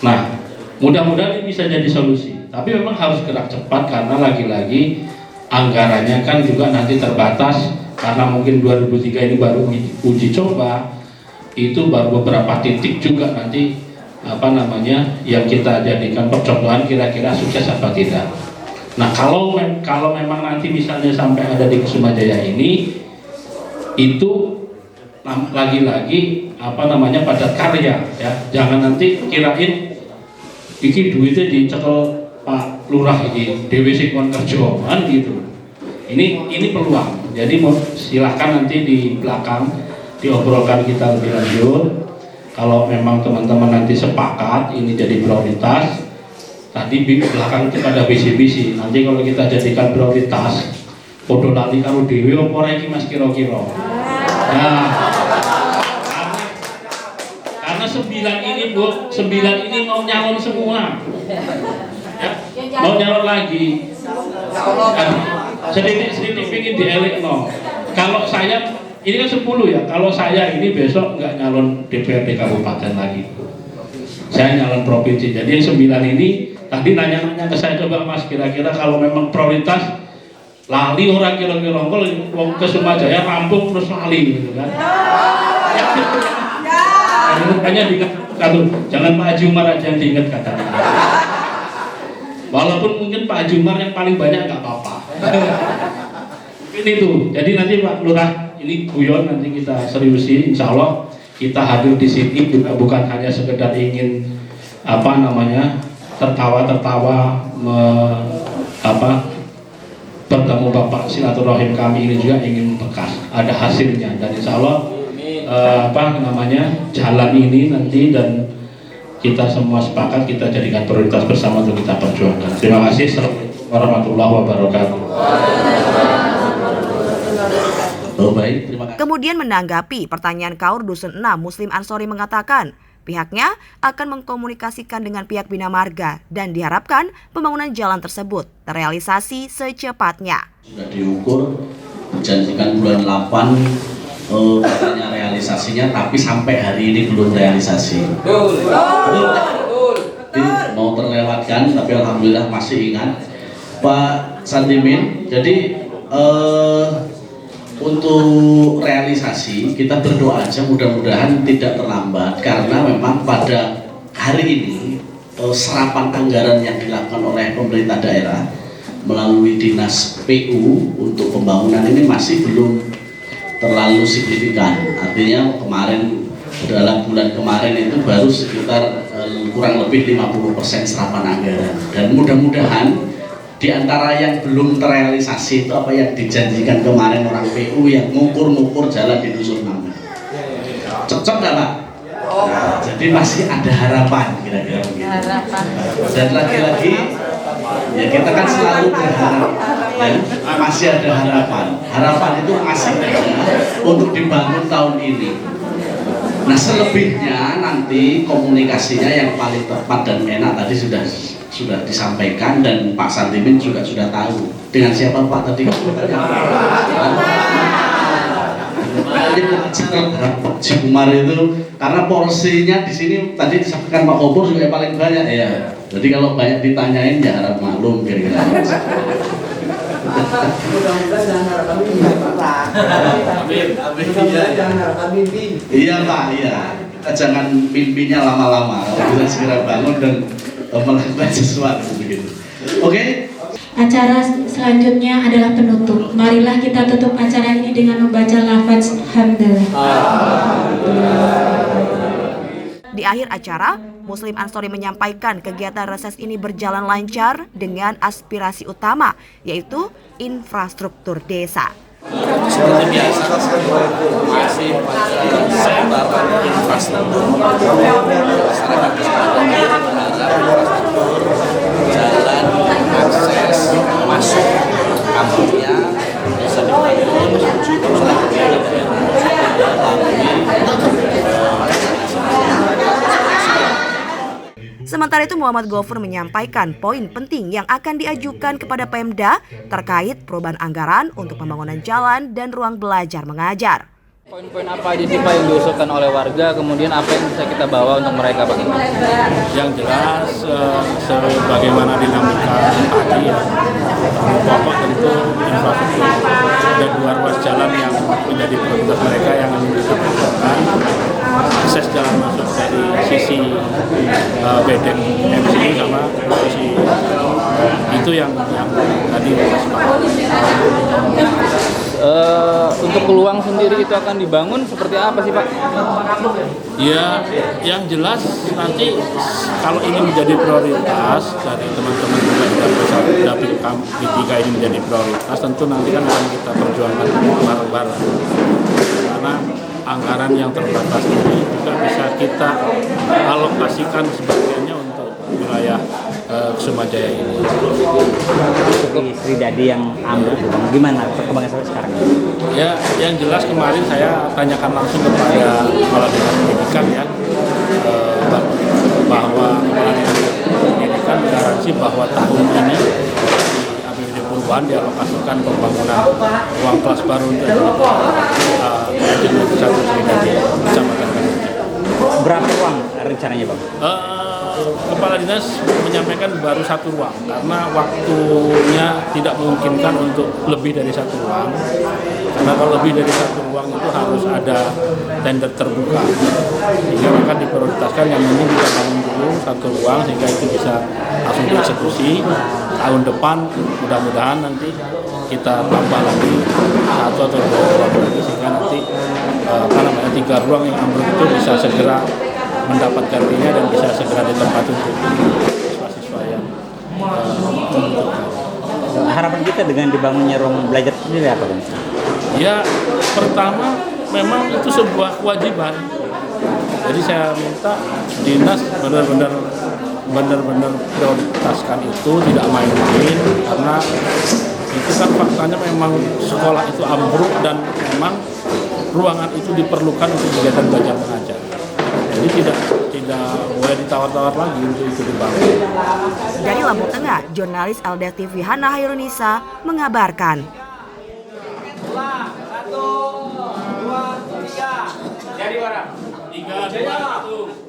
Nah, mudah-mudahan ini bisa jadi solusi. Tapi memang harus gerak cepat karena lagi-lagi anggarannya kan juga nanti terbatas, karena mungkin 2003 ini baru uji coba, itu baru beberapa titik juga nanti yang kita jadikan percontohan kira-kira sukses apa tidak. Nah kalau memang nanti misalnya sampai ada di Kusumajaya ini, itu lagi-lagi padat karya ya. Jangan nanti kirain iki duitnya dicekel Pak Lurah ini Dewi Sikon Kerjo kan gitu. Ini peluang. Jadi silahkan nanti di belakang diobrolkan kita lebih lanjut. Kalau memang teman-teman nanti sepakat ini jadi prioritas. Tadi di belakang kita ada bisi-bisi. Nanti kalau kita jadikan prioritas, podo lali karo dewi opo iki Mas kira-kira. Nah, karena 9 ini mau nyalon semua. Ya, mau nyalon lagi. Sedikit pengen dielek no. Kalau saya ini kan 10 ya. Kalau saya ini besok nggak nyalon DPRD kabupaten lagi. Saya nyalon provinsi. Jadi yang 9 ini tadi nanya-nanya ke saya, coba Mas kira-kira kalau memang prioritas lali orang kira-kira wong ke Sumajaya rampung terus lali gitu kan. Makanya diingat jangan Pak Haji Umar aja yang diingat katanya. Walaupun mungkin Pak Haji Umar yang paling banyak nggak apa-apa. Mungkin itu. Jadi nanti Pak Lurah ini guyon nanti kita seriusi, insya Allah kita hadir di sini juga bukan hanya sekedar ingin tertawa-tertawa bertemu Bapak, silaturahim kami ini juga ingin bekas ada hasilnya, dan insya Allah jalan ini nanti dan kita semua sepakat kita jadikan prioritas bersama untuk kita perjuangkan. Terima kasih. Assalamualaikum warahmatullahi wabarakatuh. Kemudian menanggapi pertanyaan Kaur Dusun 6, Muslim Ansori mengatakan pihaknya akan mengkomunikasikan dengan pihak Bina Marga dan diharapkan pembangunan jalan tersebut terrealisasi secepatnya. Sudah diukur, dijanjikan bulan 8 katanya realisasinya, tapi sampai hari ini belum realisasi. Mau terlewatkan, tapi alhamdulillah masih ingat Pak Sandimin. Jadi untuk realisasi kita berdoa aja mudah-mudahan tidak terlambat, karena memang pada hari ini serapan anggaran yang dilakukan oleh pemerintah daerah melalui dinas PU untuk pembangunan ini masih belum terlalu signifikan. Artinya kemarin dalam bulan kemarin itu baru sekitar kurang lebih 50% serapan anggaran, dan mudah-mudahan di antara yang belum terrealisasi itu apa yang dijanjikan kemarin orang PU yang ngukur-ngukur jalan di Dusun Mangga. Cocok nggak Pak? Nah, jadi masih ada harapan kira-kira begitu. Dan lagi-lagi ya kita kan selalu berharap ya, masih ada harapan. Harapan itu masih ada untuk dibangun tahun ini. Nah selebihnya nanti komunikasinya yang paling tepat dan enak tadi sudah disampaikan, dan Pak Sandimin juga sudah tahu dengan siapa Pak tadi. Pak Umar itu karena porsinya di sini tadi disampaikan Pak Kopur juga yang paling banyak ya. Jadi kalau banyak ditanyain ya harap maklum kira-kira. Mudah-mudahan jangan harap kami Pak. Amin. Jangan harap kami mimpi. Iya Pak, iya. Kita jangan mimpinya lama-lama. Kita segera bangun dan melakukan sesuatu begitu. Oke. Acara selanjutnya adalah penutup. Marilah kita tutup acara ini dengan membaca lafaz hamdalah. Di akhir acara, Muslim Ansori menyampaikan kegiatan reses ini berjalan lancar dengan aspirasi utama, yaitu infrastruktur desa. Seperti biasa, masih pada sebaran infrastruktur masyarakat jalan akses masuk kampungnya bisa dibangun menuju selanjutnya Sementara itu Muhammad Gofur menyampaikan poin penting yang akan diajukan kepada Pemda terkait perubahan anggaran untuk pembangunan jalan dan ruang belajar mengajar. Poin-poin apa aja sih Pak yang diusulkan oleh warga, kemudian apa yang bisa kita bawa untuk mereka Pak? Yang jelas sebagaimana dinamika tadi ya, pokok tentu infrastruktur dan 2 ruas jalan yang menjadi prioritas mereka yang ingin kita perjuangkan. Akses jalan masuk dari sisi bedeng MCI sama sisi itu yang tadi kita sepakati. Untuk peluang sendiri itu akan dibangun seperti apa sih Pak? Ya, yang jelas nanti kalau ini menjadi prioritas dari teman-teman juga Dapil P3 ini menjadi prioritas, tentu nanti kan akan kita perjuangkan bareng-bareng. Karena anggaran yang terbatas ini juga bisa kita alokasikan sebagiannya untuk wilayah Kusumajaya ini. Seperti Sri Dadi yang ambruk, gimana perkembangan sampai sekarang? Ya, yang jelas kemarin saya tanyakan langsung kepada Kepala Dinas Pendidikan ya, bahwa Kepala Dinas Pendidikan garansi bahwa tahun ini di APBD Perubahan dialokasikan pembangunan ruang kelas baru untuk satu Sri Dadi Kecamatan Kanuji. Berapa ruang rencananya Bang? Kepala Dinas menyampaikan baru 1 ruang karena waktunya tidak memungkinkan untuk lebih dari 1 ruang. Karena kalau lebih dari 1 ruang itu harus ada tender terbuka, sehingga akan diprioritaskan yang ini kita bangun dulu 1 ruang sehingga itu bisa langsung dieksekusi. Tahun depan mudah-mudahan nanti kita tambah lagi 1 atau 2 ruang lagi sehingga nanti 3 ruang yang ambruk itu bisa segera mendapat gantinya dan bisa segera ditempati untuk siswa-siswa yang harapan kita dengan dibangunnya ruang belajar sendiri apa Bang? Ya, pertama memang itu sebuah kewajiban. Jadi saya minta dinas benar-benar prioritaskan itu, tidak main-main, karena itu kan faktanya memang sekolah itu ambruk dan memang ruangan itu diperlukan untuk kegiatan belajar mengajar. Jadi tidak boleh ditawar-tawar lagi untuk itu dibangun. Dari Lampung Tengah, jurnalis LDS TV Hana Hairunisa mengabarkan. 1, 2, 3. Jadi barang. 3, 2, 1.